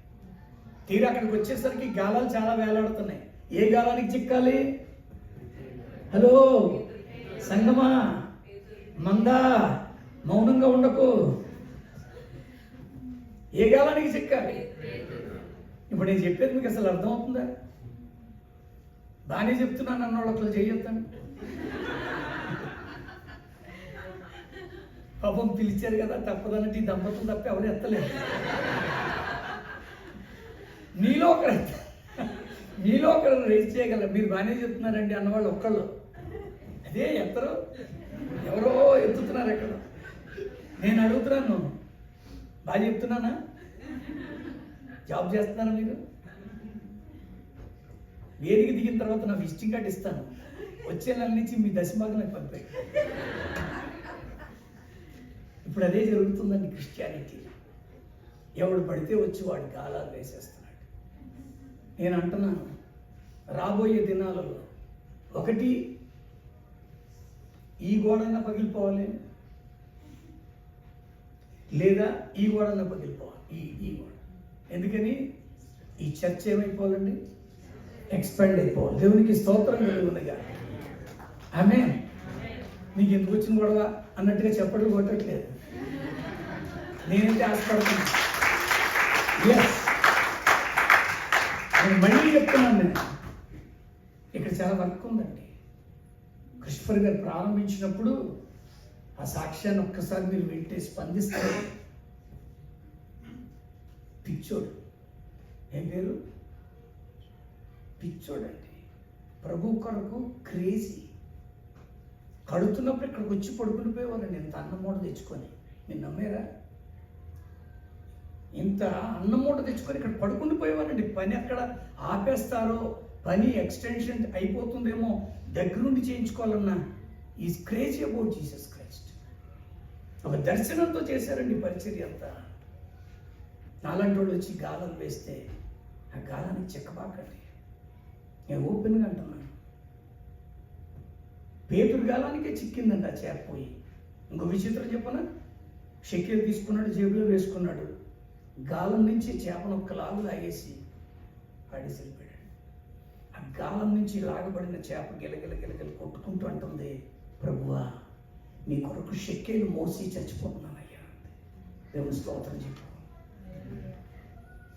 తీరా అక్కడికి వచ్చేసరికి గాలాలు చాలా వేలాడుతున్నాయి. ఏ గాలానికి చిక్కాలి? హలో సంగమా, మందా, మౌనంగా ఉండకు. ఏ గాలానికి చిక్కాలి? ఇప్పుడు నేను చెప్పేది మీకు అసలు అర్థమవుతుందా? బాగానే చెప్తున్నాను అన్న వాళ్ళు చేయొద్దాను. పాపం పిలిచారు కదా, తప్పదన్నట్టు ఈ దంపతులు తప్ప ఎవరు ఎత్తలేదు. మీలో ఒకరు రేస్ చేయగలరు. మీరు బాగానే చెప్తున్నారండి అన్నవాళ్ళు ఒక్కళ్ళు అదే ఎత్తరు, ఎవరో ఎత్తుతున్నారు ఎక్కడ. నేను అడుగుతున్నాను, బాగా చెప్తున్నానా? జాబ్ చేస్తున్నారా మీరు? వేదిక దిగిన తర్వాత నా విజిటింగ్ కార్డు ఇస్తాను, వచ్చే నెల నుంచి మీ దశభాగం నాకు పంపాయి. ఇప్పుడు అదే జరుగుతుందండి క్రిస్టియానిటీ. ఎవడు పడితే వచ్చి వాడి గాలాలు వేసేస్తున్నాడు. నేను అంటున్నాను, రాబోయే దినాలలో ఒకటి ఈ గోడన్న పగిలిపోవాలి, లేదా ఈ గోడన్న పగిలిపోవాలి. ఈ గోడ ఎందుకని? ఈ చర్చ ఏమైపోవాలండి? ఎక్స్పాండ్ అయిపోవాలి. దేవునికి స్తోత్రం కలుగునగా. ఆమె నీకు ఎందుకు వచ్చిన గొడవ అన్నట్టుగా చెప్పడం కొట్టట్లేదు. నేనైతే ఆశపడుతున్నాను. నేను మళ్ళీ చెప్తున్నాను, నేను ఇక్కడ చాలా వర్క్ ఉందండి. క్రిస్టఫర్ గారు ప్రారంభించినప్పుడు ఆ సాక్ష్యాన్ని ఒక్కసారి మీరు వింటే స్పందిస్తారు. పిచ్చోడు, ఏం పేరు? పిచ్చోడండి. ప్రభు కొరకు క్రేజీ. కడుతున్నప్పుడు ఇక్కడికి వచ్చి పడుకుని పోయేవాళ్ళండి ఇంత అన్నం మూట తెచ్చుకొని. మీరు నమ్మారా? ఇంత అన్నం మూట తెచ్చుకొని ఇక్కడ పడుకుని పోయేవాళ్ళండి. పని అక్కడ ఆపేస్తారో, పని ఎక్స్టెన్షన్ అయిపోతుందేమో, దగ్గరుండి చేయించుకోవాలన్నా is crazy about Jesus Christ. ఒక దర్శనంతో చేశారండి పరిచర్య అంతా. నాలాంటి వాళ్ళు వచ్చి గాలం వేస్తే ఆ గాలానికి చెక్కబాకండి. నేను ఓపెన్గా అంటున్నాను, పేతురు గాలానికే చిక్కిందండి ఆ చేప పోయి. ఇంకో విచిత్రం చెప్పనా? షెక్కెలు తీసుకున్నాడు, జేబులో వేసుకున్నాడు, గాలం నుంచి చేపను ఒక్కలాగు లాగేసి ఆడేసి వెళ్ళిపోయాడు. ఆ గాలం నుంచి లాగబడిన చేప గిలగిల కొట్టుకుంటూ అంటుంది, ప్రభువా నీ కొరకు షెక్కెలు మోసి చచ్చిపోతున్నానయ్యా. దేవుని స్తోత్రం చెప్పు.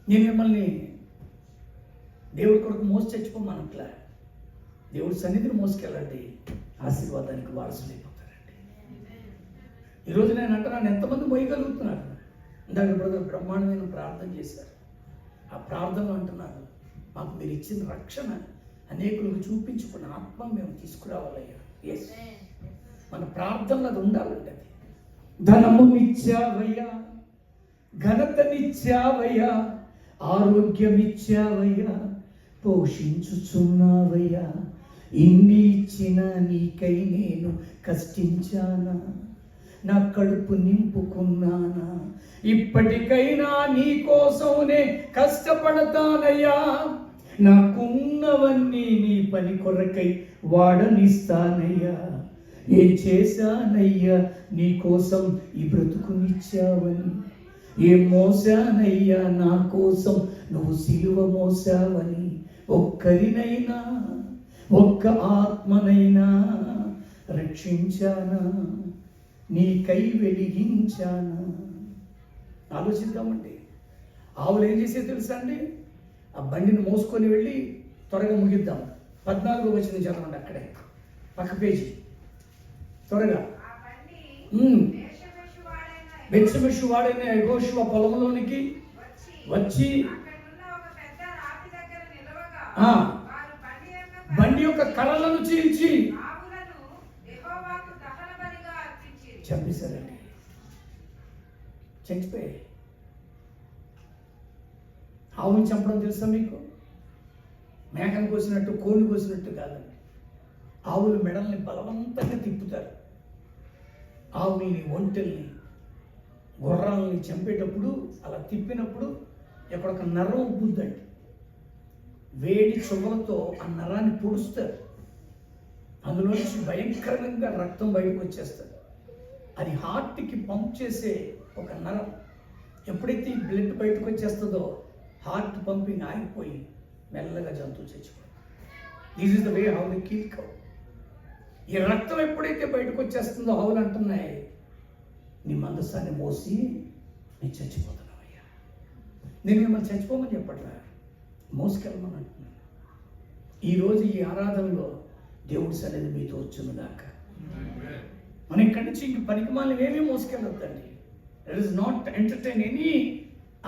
నేను మిమ్మల్ని దేవుడి కొరకు మోసి చచ్చిపోమనట్లా. దేవుడి సన్నిధిని మోసుకెళ్ళండి, ఆశీర్వాదానికి వారసులైపోతారండి. ఈరోజు నేను అంటున్నాను, ఎంతమంది మోయగలుగుతున్నారు? ఇందాక బ్రదర్ బ్రహ్మాండమైన ప్రార్థన చేశారు. ఆ ప్రార్థనలు అంటున్నారు, మాకు మీరు ఇచ్చిన రక్షణ అనేకులకు చూపించుకున్న ఆత్మ మేము తీసుకురావాలయ్యా. ఎస్, మన ప్రార్థనలు అది ఉండాలండి. అది ధనమునిచ్చావయ్యా, ఘనతనిచ్చావయ్యా, ఆరోగ్యమిచ్చావయ్యా, పోషించుచున్నావయ్యా. ఇన్ని ఇచ్చిన నీకై నేను కష్టించానా, నా కడుపు నింపుకున్నానా? ఇప్పటికైనా నీ కోసంనే కష్టపడతానయ్యా. నాకున్నవన్నీ నీ పని కొరకై వాడనిస్తానయ్యా. ఏం చేశానయ్యా నీ కోసం ఈ బ్రతుకునిచ్చావని? ఏం మోసానయ్యా నా కోసం నువ్వు సిలువ మోసావని? ఒక్కరినైనా, ఒక్క ఆత్మనైనా రక్షించానా, నీకై వెలిగించానా? ఆలోచిద్దామండి. ఆవులు ఏం చేసే తెలుసా అండి? ఆ బండిని మోసుకొని వెళ్ళి త్వరగా ముగిద్దాం. 14వ వచనం చదవండి, అక్కడే పక్క పేజీ త్వరగా. బెత్షెమెషు వాడైన యెహోషువ పొలంలోనికి వచ్చి బండి యొక్క కర్రలను చీల్చి చంపేశారండి. చచ్చిపోయాయి. ఆవుని చంపడం తెలుసా మీకు? మేకను కోసినట్టు, కోడిని కోసినట్టు కాదండి. ఆవులు మెడల్ని బలవంతంగా తిప్పుతారు. ఆవుల్ని, ఒంటెల్ని, గుర్రాలని చంపేటప్పుడు అలా తిప్పినప్పుడు ఎక్కడొక నరం ఉబ్బుద్దండి. వేడి చువ్వలతో ఆ నరాన్ని పొడుస్తారు. అందులో నుంచి భయంకరంగా రక్తం బయటకు వచ్చేస్తుంది. అది హార్ట్కి పంప్ చేసే ఒక నరం. ఎప్పుడైతే ఈ బ్లడ్ బయటకు వచ్చేస్తుందో హార్ట్ పంపింగ్ ఆగిపోయి మెల్లగా జంతువు చచ్చిపోతుంది. This is the way how the kill cow. ఈ రక్తం ఎప్పుడైతే బయటకు వచ్చేస్తుందో ఆవులు అంటున్నాయి, నీ మందసాన్ని మోసి నేను చచ్చిపోతున్నావయ్యా. నేను మిమ్మల్ని చచ్చిపోమని చెప్పట్లా, మోసుకెళ్ళమని అంటున్నాను. ఈరోజు ఈ ఆరాధనలో దేవుడి సన్నిధి మీతో వచ్చును దాకా. మనం ఇక్కడి నుంచి ఇంక పనికిమాలను ఏమీ మోసుకెళ్ళొద్దండి. That is not entertain any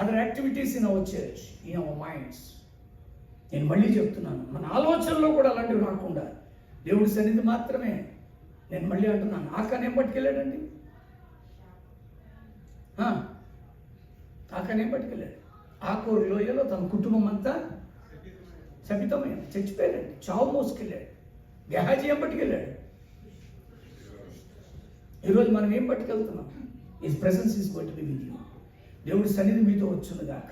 other activities in our church, in our minds. నేను మళ్ళీ చెప్తున్నాను, మన ఆలోచనలో కూడా అలాంటివి రాకుండా దేవుడి సన్నిధి మాత్రమే. నేను మళ్ళీ అంటున్నాను, ఆకాన్ ఏం పట్టుకెళ్ళాడండి? ఆకాన్ ఏం పట్టుకెళ్ళాడు? ఆకోరు లోయలో తన కుటుంబం అంతా శపితమైంది, చచ్చిపోయాడండి. చావు మోసుకెళ్ళాడు. గెహాజీ ఏం పట్టుకెళ్ళాడు? ఈరోజు మనం ఏం పట్టుకెళ్తున్నాం? His presence is going to be with you. దేవుడి సన్నిధి మీతో వచ్చును గాక.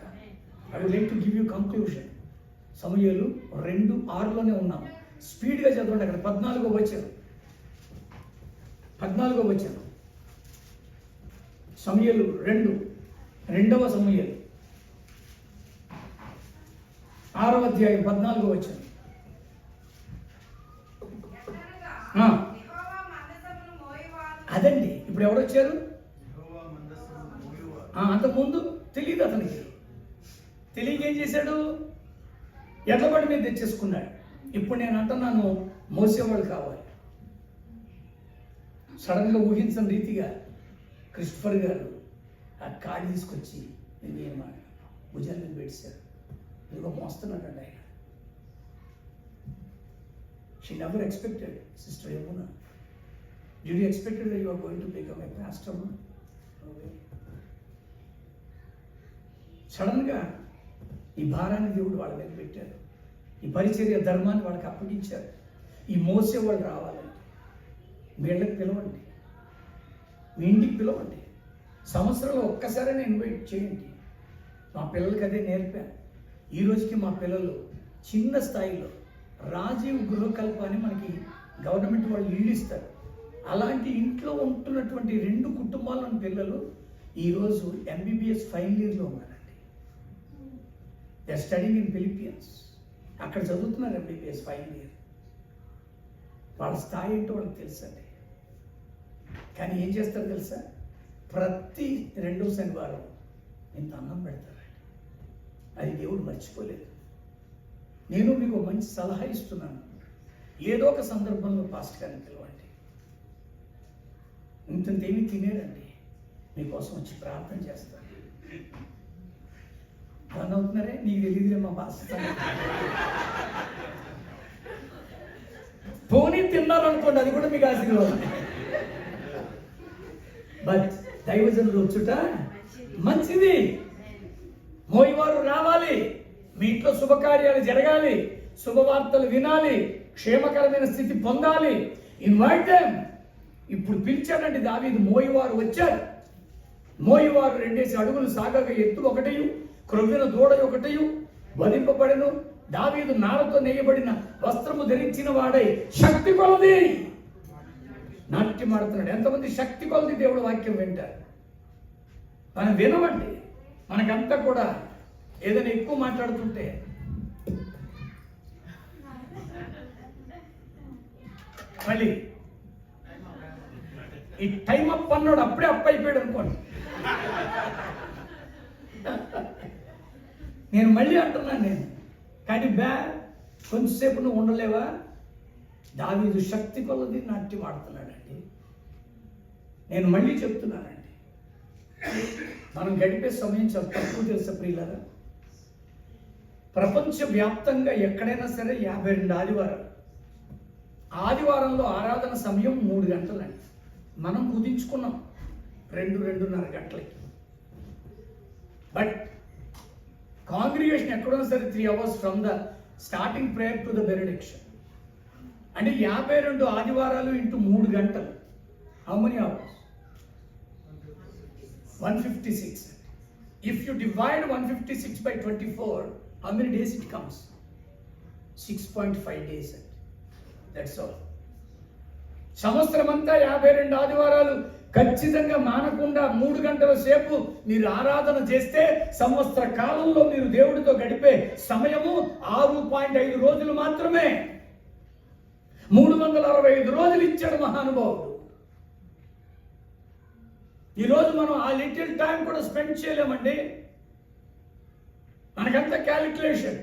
I would like to give you conclusion. సమూయేలు 2:6లోనే ఉన్నాం. స్పీడ్గా చదవండి. అక్కడ 14వ వచనం. సమూయేలు 2వ సమూయేలు 6వ అధ్యాయం 14వ వచనం. అదండి. ఇప్పుడు ఎవరు వచ్చారు? అంతకుముందు తెలియదు అతనికి. తెలియక ఏం చేశాడు? ఎడ్లబండి మీద తెచ్చేసుకున్నాడు. ఇప్పుడు నేను అంటున్నాను, మోసేవాళ్ళు కావాలి. సడన్గా ఊహించని రీతిగా క్రిస్టఫర్ గారు ఆ కాడి తీసుకొచ్చి నేను భుజాన్ని మీద పెట్టారు. ఇదిగో మోస్తున్నాడండి ఆయన. She never expected. Sister Yamuna, did you expect that you are going to become a pastor? సడన్గా ఈ భారాన్ని దేవుడు వాళ్ళ మీద పెట్టారు. ఈ పరిచర్య ధర్మాన్ని వాళ్ళకి అప్పగించారు. ఈ మోసే వాళ్ళు రావాలండి. మీ ఇళ్ళకి పిలవండి, మీ ఇంటికి పిలవండి. సంవత్సరంలో ఒక్కసారైనా ఇన్వైట్ చేయండి. మా పిల్లలకి అదే నేర్పాను. ఈ రోజుకి మా పిల్లలు చిన్న స్థాయిలో రాజీవ్ గృహకల్ప అని మనకి గవర్నమెంట్ వాళ్ళు ఇల్లు ఇస్తారు. అలాంటి ఇంట్లో ఉంటున్నటువంటి 2 కుటుంబాలను పిల్లలు ఈరోజు MBBS ఫైనల్ ఇయర్లో ఉన్నారండి. They are studying in Philippines. అక్కడ చదువుతున్నారు MBBS ఫైనల్ ఇయర్. వాళ్ళ స్థాయి ఏంటో వాళ్ళకి తెలుసండి. కానీ ఏం చేస్తారు తెలుసా? ప్రతి 2వ శనివారం ఇంత అన్నం పెడతారండి. అది దేవుడు మర్చిపోలేదు. నేను మీకు మంచి సలహా ఇస్తున్నాను. ఏదో ఒక సందర్భంలో పాస్టర్ గారిని పిలవండి. ఇంతంతేమీ తినేరండి. మీకోసం వచ్చి ప్రార్థన చేస్తాను. అలా అవుతున్నారే, నీకు తెలియదులే మా పాస్టర్. పోనీ తిన్నారనుకోండి, అది కూడా మీకు ఆశీర్వాదం. బట్ దైవజనులు వచ్చుట మంచిది. మోయివారు రావాలి. మీ ఇంట్లో శుభకార్యాలు జరగాలి, శుభవార్తలు వినాలి, క్షేమకరమైన స్థితి పొందాలి. Invite them. ఇప్పుడు పిలిచాడండి దావీదు. మోయివారు వచ్చారు. మోయివారు 2 అడుగులు సాగగా ఎత్తు 1, క్రొవ్విన దూడ 1 వధింపబడెను. దావీదు నారతో నేయబడిన వస్త్రము ధరించిన వాడై శక్తి కొలది నాట్యమాడుతున్నాడు. ఎంతమంది శక్తి కొలది దేవుడు వాక్యం వింటారు? మనం వినవండి. మనకంతా కూడా ఏదైనా ఎక్కువ మాట్లాడుతుంటే మళ్ళీ ఈ టైం అప్ అన్నాడు, అప్పుడే అప్ అయిపోయాడు అనుకోండి. నేను మళ్ళీ అంటున్నాను కానీ కొంచెంసేపు నువ్వు ఉండలేవా? దావీదు శక్తి కొలది నాట్యం ఆడుతున్నాడండి. నేను మళ్ళీ చెప్తున్నానండి, మనం గడిపే సమయం చాలా తక్కువ తెలుసా ప్రియులారా? ప్రపంచవ్యాప్తంగా ఎక్కడైనా సరే 52 ఆదివారంలో ఆరాధన సమయం 3 గంటలండి. మనం కుదించుకున్నాం 2-2:30 గంటలకి. బట్ కాంగ్రిగేషన్ ఎక్కడైనా సరే 3 hours from the starting prayer to the benediction. అంటే 52 ఆదివారాలు ఇంటూ 3 గంటలు. How many hours? 156. If you divide 156 by 24, how many days it comes? 6.5 days. That's all. సంవత్సరం అంతా 52 ఆదివారాలు ఖచ్చితంగా మానకుండా 3 గంటల సేపు మీరు ఆరాధన చేస్తే సంవత్సర కాలంలో మీరు దేవుడితో గడిపే సమయము 6.5 రోజులు మాత్రమే. 365 రోజులు ఇచ్చాడు మహానుభావుడు. ఈరోజు మనం ఆ లిటిల్ టైం కూడా స్పెండ్ చేయలేమండి. మనకంత క్యాలిక్యులేషన్.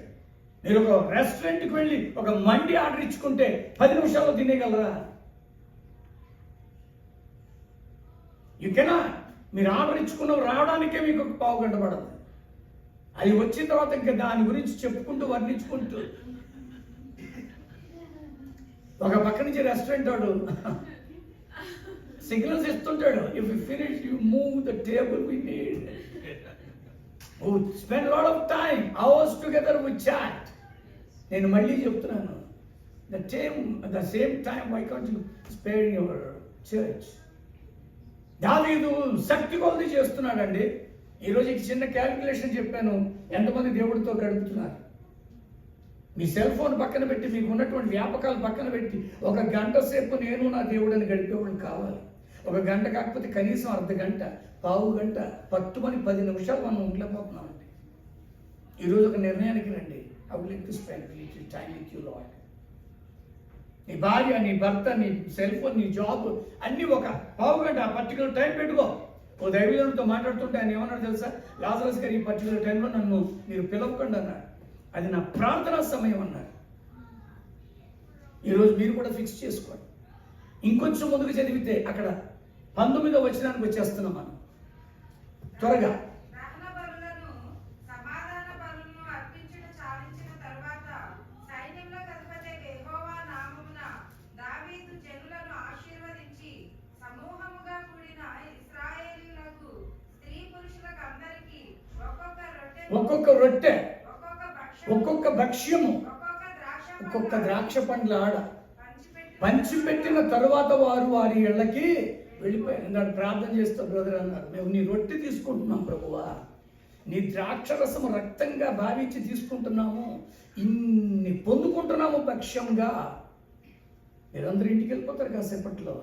మీరు ఒక రెస్టారెంట్కి వెళ్ళి ఒక మండి ఆర్డర్ ఇచ్చుకుంటే 10 నిమిషాల్లో తినేయగలరా? You cannot. మీరు ఆర్డర్ ఇచ్చుకున్న రావడానికే మీకు ఒక పావు గంట పడదు. అది వచ్చిన తర్వాత ఇంకా దాని గురించి చెప్పుకుంటూ వర్ణించుకుంటూ ఒక పక్క నుంచి రెస్టారెంట్ వాడు సిగ్నల్స్ ఇస్తుంటాడు. If you finish you move the table we need. Spend lot of time, hours together with chat. నేను మళ్ళీ చెప్తున్నాను, the same time why can't you spend your church? దావీదు శక్తి కొలది చేస్తున్నాడండి. ఈరోజు చిన్న క్యాలిక్యులేషన్ చెప్పాను, ఎంతమంది దేవుడితో గడుపుతున్నారు. మీ సెల్ ఫోన్ పక్కన పెట్టి, మీకు ఉన్నటువంటి వ్యాపకాలు పక్కన పెట్టి 1 గంట సేపు నేను నా దేవుడిని గడిపేవాడు కావాలి. 1 గంట కాకపోతే కనీసం అర్ధ గంట, పావు గంట, పట్టుమని 10 నిమిషాలు మనం ఉండలేకపోతున్నామండి. ఈరోజు ఒక నిర్ణయానికి రండి. I would like to spend little time with you Lord. నీ భార్య, నీ భర్త, నీ సెల్ ఫోన్, నీ జాబ్ అన్నీ ఒక పావు గంట పర్టికులర్ టైం పెట్టుకో. ఓ దైవజనుడితో మాట్లాడుతుంటే ఆయన ఏమన్నాడు తెలుసా? లాజరస్ గారు ఈ పర్టికులర్ టైంలో నన్ను మీరు పిలవకండి అన్నాడు. అది నా ప్రార్థనా సమయం అన్నాడు. ఈరోజు మీరు కూడా ఫిక్స్ చేసుకోండి. ఇంకొంచెం ముందుకు చదివితే అక్కడ 19వ వచనానికి వచ్చేస్తున్నాం మనం త్వరగా. ఒక్కొక్క రొట్టె, ఒక్కొక్క భక్ష్యము, ఒక్కొక్క ద్రాక్ష పండ్ల ఆడ పంచిపెట్టిన తరువాత వారు వారి ఇళ్ళకి వెళ్ళిపోయారు. నాడు ప్రార్థన చేస్తూ బ్రదర్ అన్నారు, మేము నీ రొట్టె తీసుకుంటున్నాం ప్రభువా, నీ ద్రాక్ష రసము రక్తంగా భావించి తీసుకుంటున్నాము, ఇన్ని పొందుకుంటున్నాము భక్ష్యంగా. మీరందరూ ఇంటికి వెళ్ళిపోతారు కాసేపట్లో.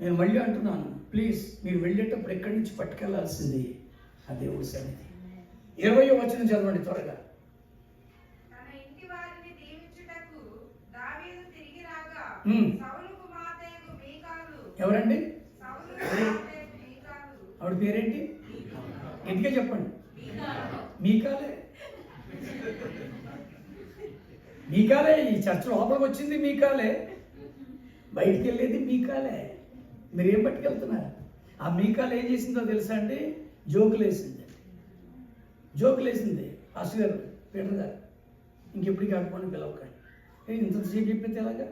నేను మళ్ళీ అంటున్నాను, ప్లీజ్ మీరు వెళ్ళేటప్పుడు ఎక్కడి నుంచి పట్టుకెళ్లాల్సింది ఆ దేవుడి సన్నిధి. 20వ వచనం చదవండి త్వరగా. ఎవరండి ఆవిడ పేరేంటి? ఇంటికే చెప్పండి. మీకాలే. మీకాలే. ఈ చర్చ లోపలికి వచ్చింది మీకాలే, బయటికి వెళ్ళేది మీకాలే. మీరేం పట్టుకెళ్తున్నారు? ఆ మీకాలు ఏం చేసిందో తెలుసా అండి? జోకులు వేసింది. పాస్టర్ గారు, పీటర్ గారు, ఇంకెప్పటికీ ఆడుకోండి పిలవకండి. ఇంతసేపు చెప్పితే ఎలాగా?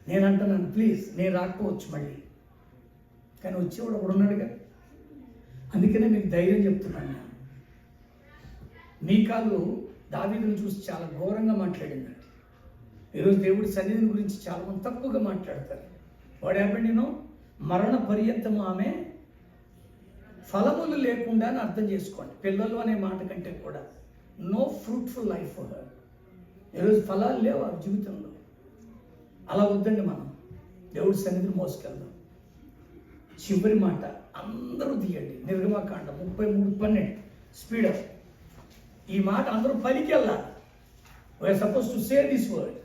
నేను అంటున్నాను, ప్లీజ్ నేను రాకపోవచ్చు మళ్ళీ, కానీ వచ్చేవాడు ఒకడు ఉన్నాడుగా. అందుకనే మీకు ధైర్యం చెప్తున్నాను. నేను మీకాలు దావీదుని చూసి చాలా ఘోరంగా మాట్లాడిందండి. ఈరోజు దేవుడి సన్నిధిని గురించి చాలా మంది తప్పుగా మాట్లాడతారు. వాడు హ్యాపెండ్ మరణ పర్యంతము ఆమె ఫలములు లేకుండా అని అర్థం చేసుకోండి. పిల్లలు అనే మాట కంటే కూడా no fruitful life for her. ఈరోజు ఫలాలు లేవు ఆ జీవితంలో. అలా వద్దండి. మనం దేవుడి సన్నిధిని మోసుకెళ్దాం. చివరి మాట అందరూ తీయండి. నిర్గమకాండం 33:12 స్పీడప్. ఈ మాట అందరూ పలికి వెళ్ళాలి. We're suppose to say this word.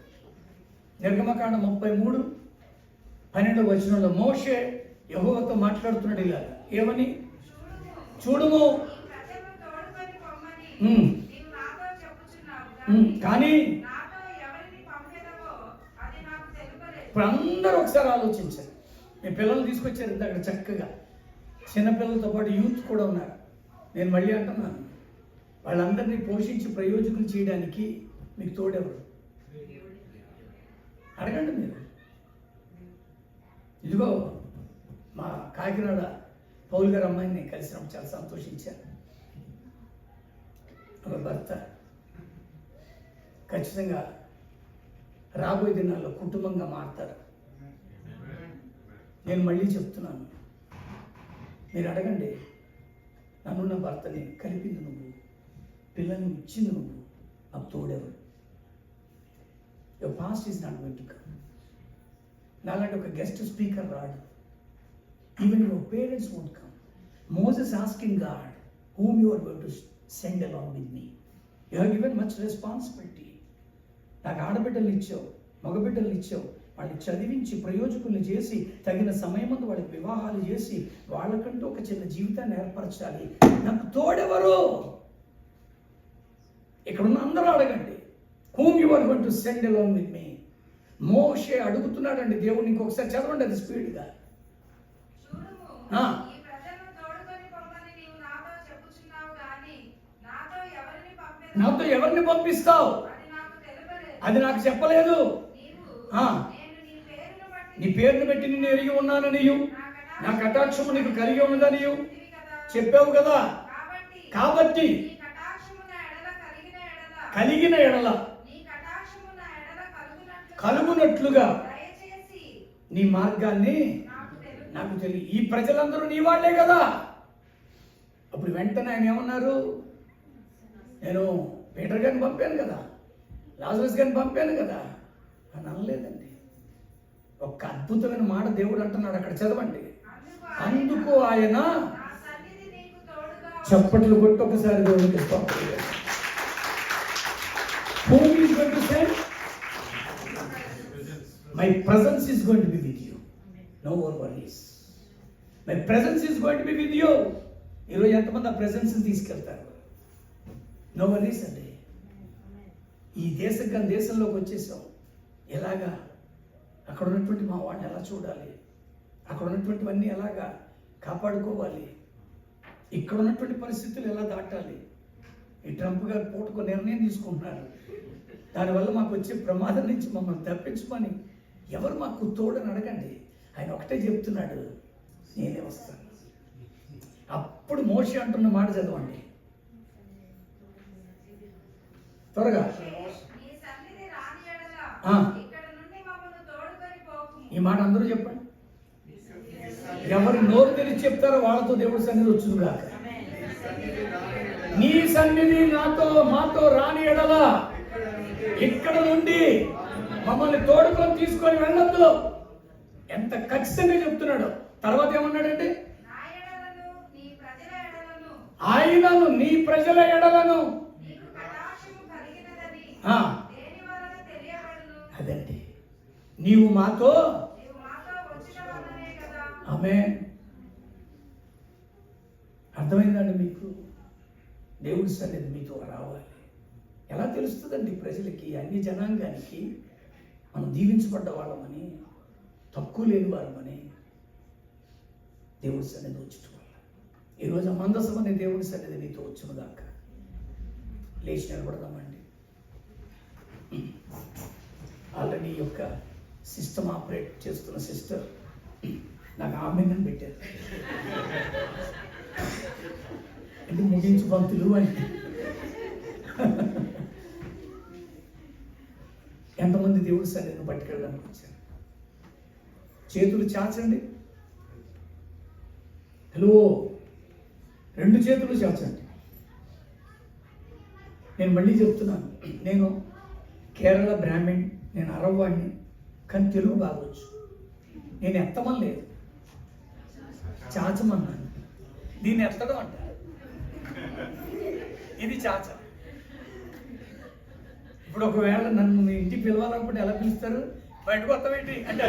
నిర్గమకాండం 33:12 వచనంలో మోషే యెహోవాతో మాట్లాడుతున్నాడు ఇలా, ఏమని? చూడుము, కానీ ఇప్పుడు అందరూ ఒకసారి ఆలోచించారు. మీ పిల్లలు తీసుకొచ్చారు ఇంత అక్కడ చక్కగా, చిన్నపిల్లలతో పాటు యూత్ కూడా ఉన్నారు. నేను మళ్ళీ అంటున్నాను, వాళ్ళందరినీ పోషించి ప్రయోజకులు చేయడానికి మీకు తోడెవరు? అడగండి మీరు. ఇదిగో మా కాకినాడ పౌల్ గారు అమ్మాయిని కలిసినప్పుడు చాలా సంతోషించాను. ఒక భర్త ఖచ్చితంగా రాబోయే దినాల్లో కుటుంబంగా మారుతారు. నేను మళ్ళీ చెప్తున్నాను, మీరు అడగండి, నన్నున్న భర్తని కలిపింది నువ్వు, పిల్లల్ని ఇచ్చింది నువ్వు, నాకు తోడెవరు? Your past is not going to come. నాలాంటి ఒక గెస్ట్ స్పీకర్ రాడు. Even your parents won't come. Moses asking God, whom you are going to send along with me. You have given much responsibility. నాకు ఆడబిడ్డలు ఇచ్చావు, మగబిడ్డలు ఇచ్చావు, వాళ్ళని చదివించి ప్రయోజకుల్ని చేసి తగిన సమయం ముందు వాళ్ళకి వివాహాలు చేసి వాళ్ళకంటూ ఒక చిన్న జీవితాన్ని ఏర్పరచాలి. నాకు తోడెవరు? ఇక్కడ ఉన్న అందరూ అడగండి, whom you are going to send along with me. మోషే అడుగుతున్నాడండి దేవుడిని. ఇంకొకసారి చదవండి అది స్పీడ్గా. నాతో ఎవరిని పంపిస్తావు? అది నాకు చెప్పలేదు. నీ పేరును బట్టి నిన్ను ఎరిగి ఉన్నాననియు, నా కటాక్షము నీకు కలిగి ఉన్నదనియు చెప్పావు కదా. కాబట్టి కలిగిన ఎడల కలుగునట్లుగా నీ మార్గాన్ని నాకు తెలియ. ఈ ప్రజలందరూ నీ వాళ్ళే కదా. అప్పుడు వెంటనే ఆయన ఏమన్నారు? నేను పీటర్ గారిని పంపాను కదా, లాజరస్ గారిని పంపాను కదా అని అనలేదండి. ఒక అద్భుతమైన మాట దేవుడు అంటున్నాడు అక్కడ, చదవండి. అందుకు ఆయన చప్పట్లు కొట్టి ఒకసారి దేవుడికి స్తోత్రం. Whom he is going to send? My presence is going to be with you. No more worries. My presence is going to be with you. ఈరోజు ఎంతమంది ఆ ప్రెజెన్స్ తీసుకెళ్తారు? నో వరీస్ అండి. ఈ దేశంలోకి వచ్చేసాం. ఎలాగా అక్కడ ఉన్నటువంటి మా వాడిని ఎలా చూడాలి, అక్కడ ఉన్నటువంటివన్నీ ఎలాగా కాపాడుకోవాలి, ఇక్కడ ఉన్నటువంటి పరిస్థితులు ఎలా దాటాలి. ఈ ట్రంప్ గారు పూటకు నిర్ణయం తీసుకుంటున్నారు. దానివల్ల మాకు వచ్చే ప్రమాదం నుంచి మమ్మల్ని తప్పించమని ఎవరు మాకు తోడని అడగండి. ఆయన ఒకటే చెప్తున్నాడు, నేనే వస్తాను. అప్పుడు మోషే అంటున్న మాట చదవండి త్వరగా. ఈ మాట అందరూ చెప్పండి. ఎవరు నోరు తెరిచి చెప్తారో వాళ్ళతో దేవుడి సన్నిధి వచ్చునుగా. నీ సన్నిధి మాతో రాని ఎడల ఇక్కడ నుండి మమ్మల్ని తోడుకొని తీసుకొని వెళ్ళొద్దు. ఎంత ఖచ్చితంగా చెప్తున్నాడు. తర్వాత ఏమన్నాడంటే, ఆయనను నీ ప్రజల ఎడలను. అదండి, నీవు మాతో. ఆమేన్. అర్థమైందండి మీకు? దేవుడి సన్నిధి మీతో రావాలి. ఎలా తెలుస్తుందండి ప్రజలకి, అన్ని జనాంగానికి మనం దీవించబడ్డ వాళ్ళమని, తక్కువ లేని వారమని? దేవుడి సన్నిధి వచ్చుట వల్ల. ఈరోజు మందసం అనే దేవుడి సన్నిధి నీతో వచ్చును దాకా. లేచి నిలబడదామండి. ఆల్రెడీ ఈ యొక్క సిస్టమ్ ఆపరేట్ చేస్తున్న సిస్టర్ నాకు ఆమెను పెట్టారు. అంటే ముగించు పంతులు అంటే. ఎంతమంది దేవుడి సన్నిధిని పట్టుకెళ్ళడానికి వచ్చారు? చేతులు చాచండి. హలో, 2 చేతులు చాచండి. నేను మళ్ళీ చెప్తున్నాను, నేను కేరళ బ్రాహ్మణ్, నేను అరవ్వాడిని, కానీ తెలుగు బాగొచ్చు. నేను ఎత్తమని లేదు, చాచమన్నాను. దీన్ని ఎత్తడం అంటారు, ఇది చాచ. ఇప్పుడు ఒకవేళ నన్ను మీ ఇంటికి పిలవాలనుకుంటే ఎలా పిలుస్తారు? బయటకు వస్తామేంటి అంటే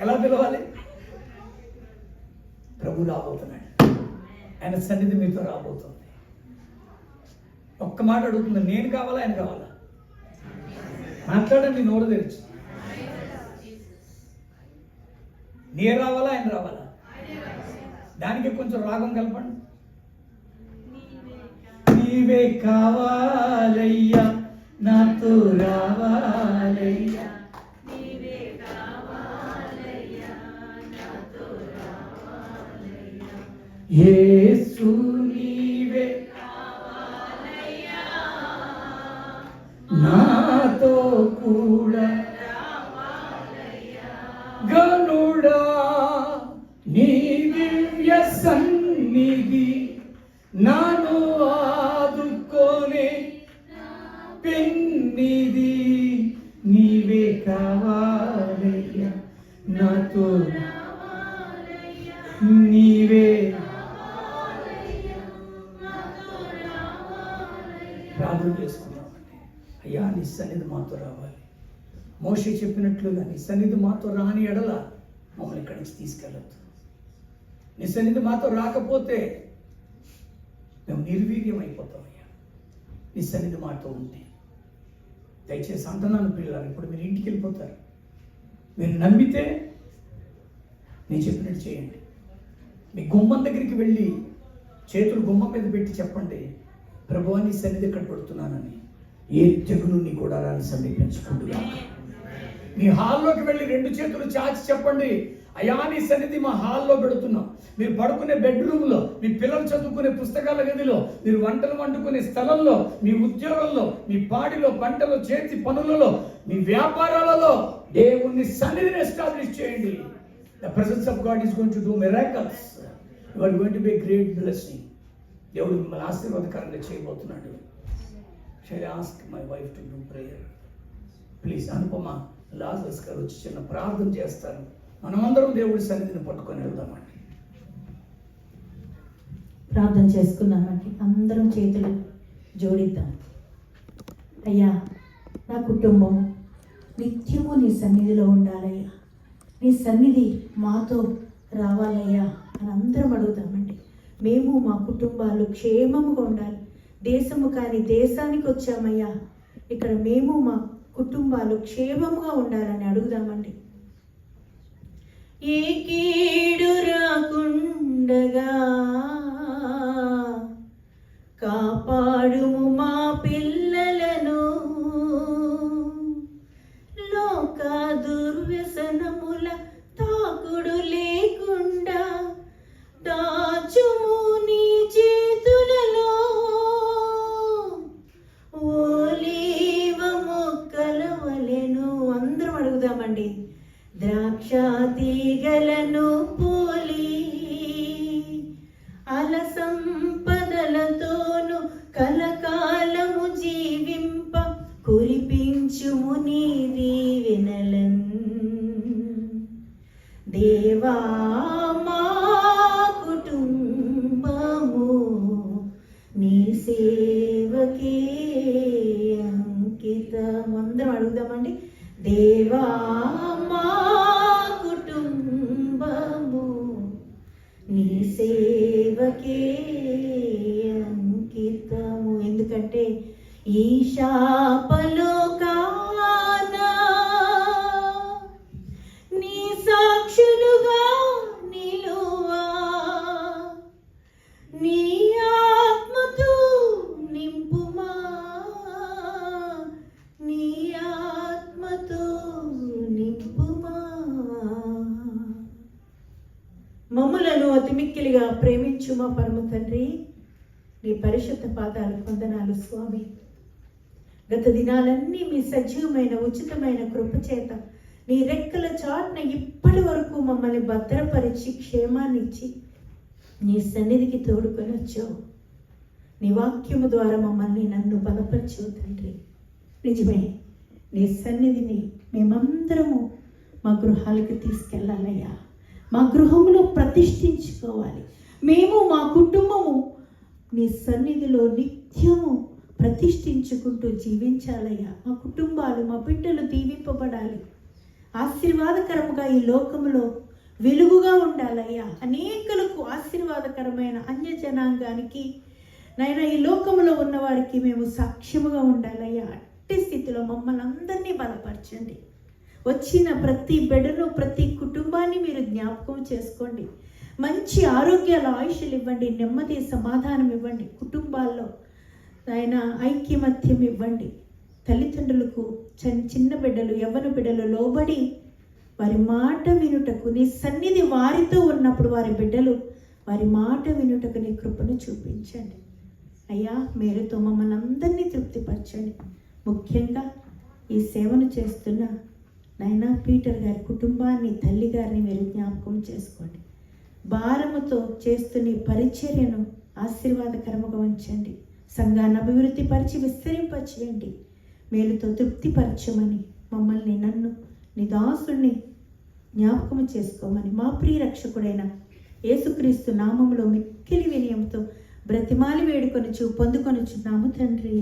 ఎలా పిలవాలి? ప్రభు రాబోతున్నాడు, ఆయన సన్నిధి మీతో రాబోతుంది. ఒక్క మాట అడుగుతుంది, నేను కావాలా ఆయన కావాలా? మాట్లాడండి నోరు తెరిచి. నీ రావాలా ఆయన రావాలా? దానికి కొంచెం రాగం కలపండి. నీవే కావాలయ్యా, నాతో రావాలయ్యా, యేసు నీవే నాతో కూడా గనుడా, నీ దివ్య సన్నిధి నన్ను ఆదుకోనే పెన్నిది. నీవే కావాలయ్యా, నాతో నీవే. ప్రార్థన చేసుకున్నామండి. అయ్యా నీ సన్నిధి మాతో రావాలి. మోషే చెప్పినట్లుగా నీ సన్నిధి మాతో రాని ఎడల మమ్మల్ని ఇక్కడి నుంచి తీసుకెళ్ళద్దు. నీ సన్నిధి మాతో రాకపోతే మేము నిర్వీర్యం అయిపోతామయ్యా. నీ సన్నిధి మాతో ఉంటే దయచేసి అంటున్నాను పిల్లలు, ఇప్పుడు మీరు ఇంటికి వెళ్ళిపోతారు. మీరు నమ్మితే నేను చెప్పినట్టు చేయండి. మీ గుమ్మం దగ్గరికి వెళ్ళి చేతులు గుమ్మం మీద పెట్టి చెప్పండి, ప్రభువా నీ సన్నిధి ఇక్కడ పెడుతున్నానని. ఏ తెగులు నీ గుడారాన్ని సమీపించకుండా మీ హాల్లోకి వెళ్ళి 2 చేతులు చాచి చెప్పండి, అయ్యా నీ సన్నిధి మా హాల్లో పెడుతున్నాం. మీరు పడుకునే బెడ్రూమ్లో, మీ పిల్లలు చదువుకునే పుస్తకాల గదిలో, మీరు వంటలు వండుకునే స్థలంలో, మీ ఉద్యోగంలో, మీ పాడిలో, పంటలో, చేతి పనులలో, మీ వ్యాపారాలలో దేవుని సన్నిధిని ఎస్టాబ్లిష్ చేయండి. The presence of God is going to do miracles. You are going to be a great blessing. దేవుడు మిమ్మల్ని ఆశీర్వాదకరంగా చేయబోతున్నాడు. Shall I ask my wife to do prayer? Please. Anupama, Lazarus గారు వచ్చి చిన్న ప్రార్థన చేస్తారు. మనమందరం దేవుడి సన్నిధిని పట్టుకొని వెళ్దామండి. ప్రార్థన చేసుకున్నామండి. అందరం చేతులు జోడిద్దాం. అయ్యా, నా కుటుంబం నిత్యము నీ సన్నిధిలో ఉండాలయ్యా, నీ సన్నిధి మాతో రావాలయ్యా అని అందరం అడుగుతామండి. మేము మా కుటుంబాలు క్షేమముగా ఉండాలి. దేశము కాని దేశానికి వచ్చామయ్యా, ఇక్కడ మేము మా కుటుంబాలు క్షేమముగా ఉండాలని అడుగుదామండి. ఏ కీడు రాకుండగా కాపాడుము మా పిల్లలను, లోక దుర్వ్యసనముల తాకుడు లేకుండా దాచుము నీ చేతులలో. ఓలీవ మొక్కల వలెను అందరం అడుగుదామండి. ద్రాక్ష తీగలను పోలి అలసంపదలతోను కలకాలము జీవింప కురిపించుము నీ దీవెనలన్. దేవా మా కుటుంబము నీ సేవకే అంకితం. అందరం అడుగుదామండి. దేవా మా కుటుంబము నీ సేవకే అంకితము. ఎందుకంటే ఈ శాపలోకానా నీ సాక్షులుగా నిలువా, నీ ఆత్మతో నింపుమా, నీ ఆత్మతో నింపుమా. మమ్ములను అతిమిక్కిలిగా ప్రేమించు మా పరమ తండ్రి, నీ పరిశుద్ధ పాదాలకు వందనాలు స్వామి. గత దినాలన్నీ మీ సజీవమైన ఉచితమైన కృపచేత నీ రెక్కల చాటున ఇప్పటి వరకు మమ్మల్ని భద్రపరిచి క్షేమాన్నిచ్చి నీ సన్నిధికి తోడుకొని వచ్చావు. నీ వాక్యము ద్వారా మమ్మల్ని నన్ను బలపరచు తండ్రి. నిజమే, నీ సన్నిధిని మేమందరము మా గృహాలకు తీసుకెళ్ళాలయ్యా. మా గృహంలో ప్రతిష్ఠించుకోవాలి. మేము మా కుటుంబము నీ సన్నిధిలో నిత్యము ప్రతిష్ఠించుకుంటూ జీవించాలయ్యా. మా కుటుంబాలు, మా బిడ్డలు దీవింపబడాలి. ఆశీర్వాదకరముగా ఈ లోకములో వెలుగుగా ఉండాలయ్యా. అనేకులకు ఆశీర్వాదకరమైన అన్యజనాంగానికి నైనా ఈ లోకంలో ఉన్నవారికి మేము సాక్ష్యముగా ఉండాలయ్యా. అట్టి స్థితిలో మమ్మల్ని అందరినీ బలపరచండి. వచ్చిన ప్రతి బిడ్డను, ప్రతి కుటుంబాన్ని మీరు జ్ఞాపకం చేసుకోండి. మంచి ఆరోగ్యాల ఆయుష్లు ఇవ్వండి, నెమ్మది సమాధానం ఇవ్వండి. కుటుంబాల్లో ఆయన ఐక్యమత్యం ఇవ్వండి. తల్లిదండ్రులకు చిన్న బిడ్డలు, యవ్వన బిడ్డలు లోబడి వారి మాట వినుటకు, నీ సన్నిధి వారితో ఉన్నప్పుడు వారి బిడ్డలు వారి మాట వినుటకు నీ కృపను చూపించండి. అయ్యా, మేలుతో మమ్మల్ని అందరినీ తృప్తిపరచండి. ముఖ్యంగా ఈ సేవను చేస్తున్న నాయనా పీటర్ గారి కుటుంబాన్ని, తల్లి గారిని మీరు జ్ఞాపకం చేసుకోండి. భారముతో చేస్తున్న ఈ పరిచర్యను ఆశీర్వాదకరముగా ఉంచండి. సంఘాన్ని అభివృద్ధి పరిచి విస్తరింపచేయండి. మేలుతో తృప్తిపరచమని మమ్మల్ని, నన్ను నీ దాసుని జ్ఞాపకం చేసుకోమని మా ప్రియ రక్షకుడైన యేసుక్రీస్తు నామములో మిక్కిలి వినయంతో బ్రతిమాలి వేడుకొనుచు పొందుకొనుచున్నాము తండ్రి.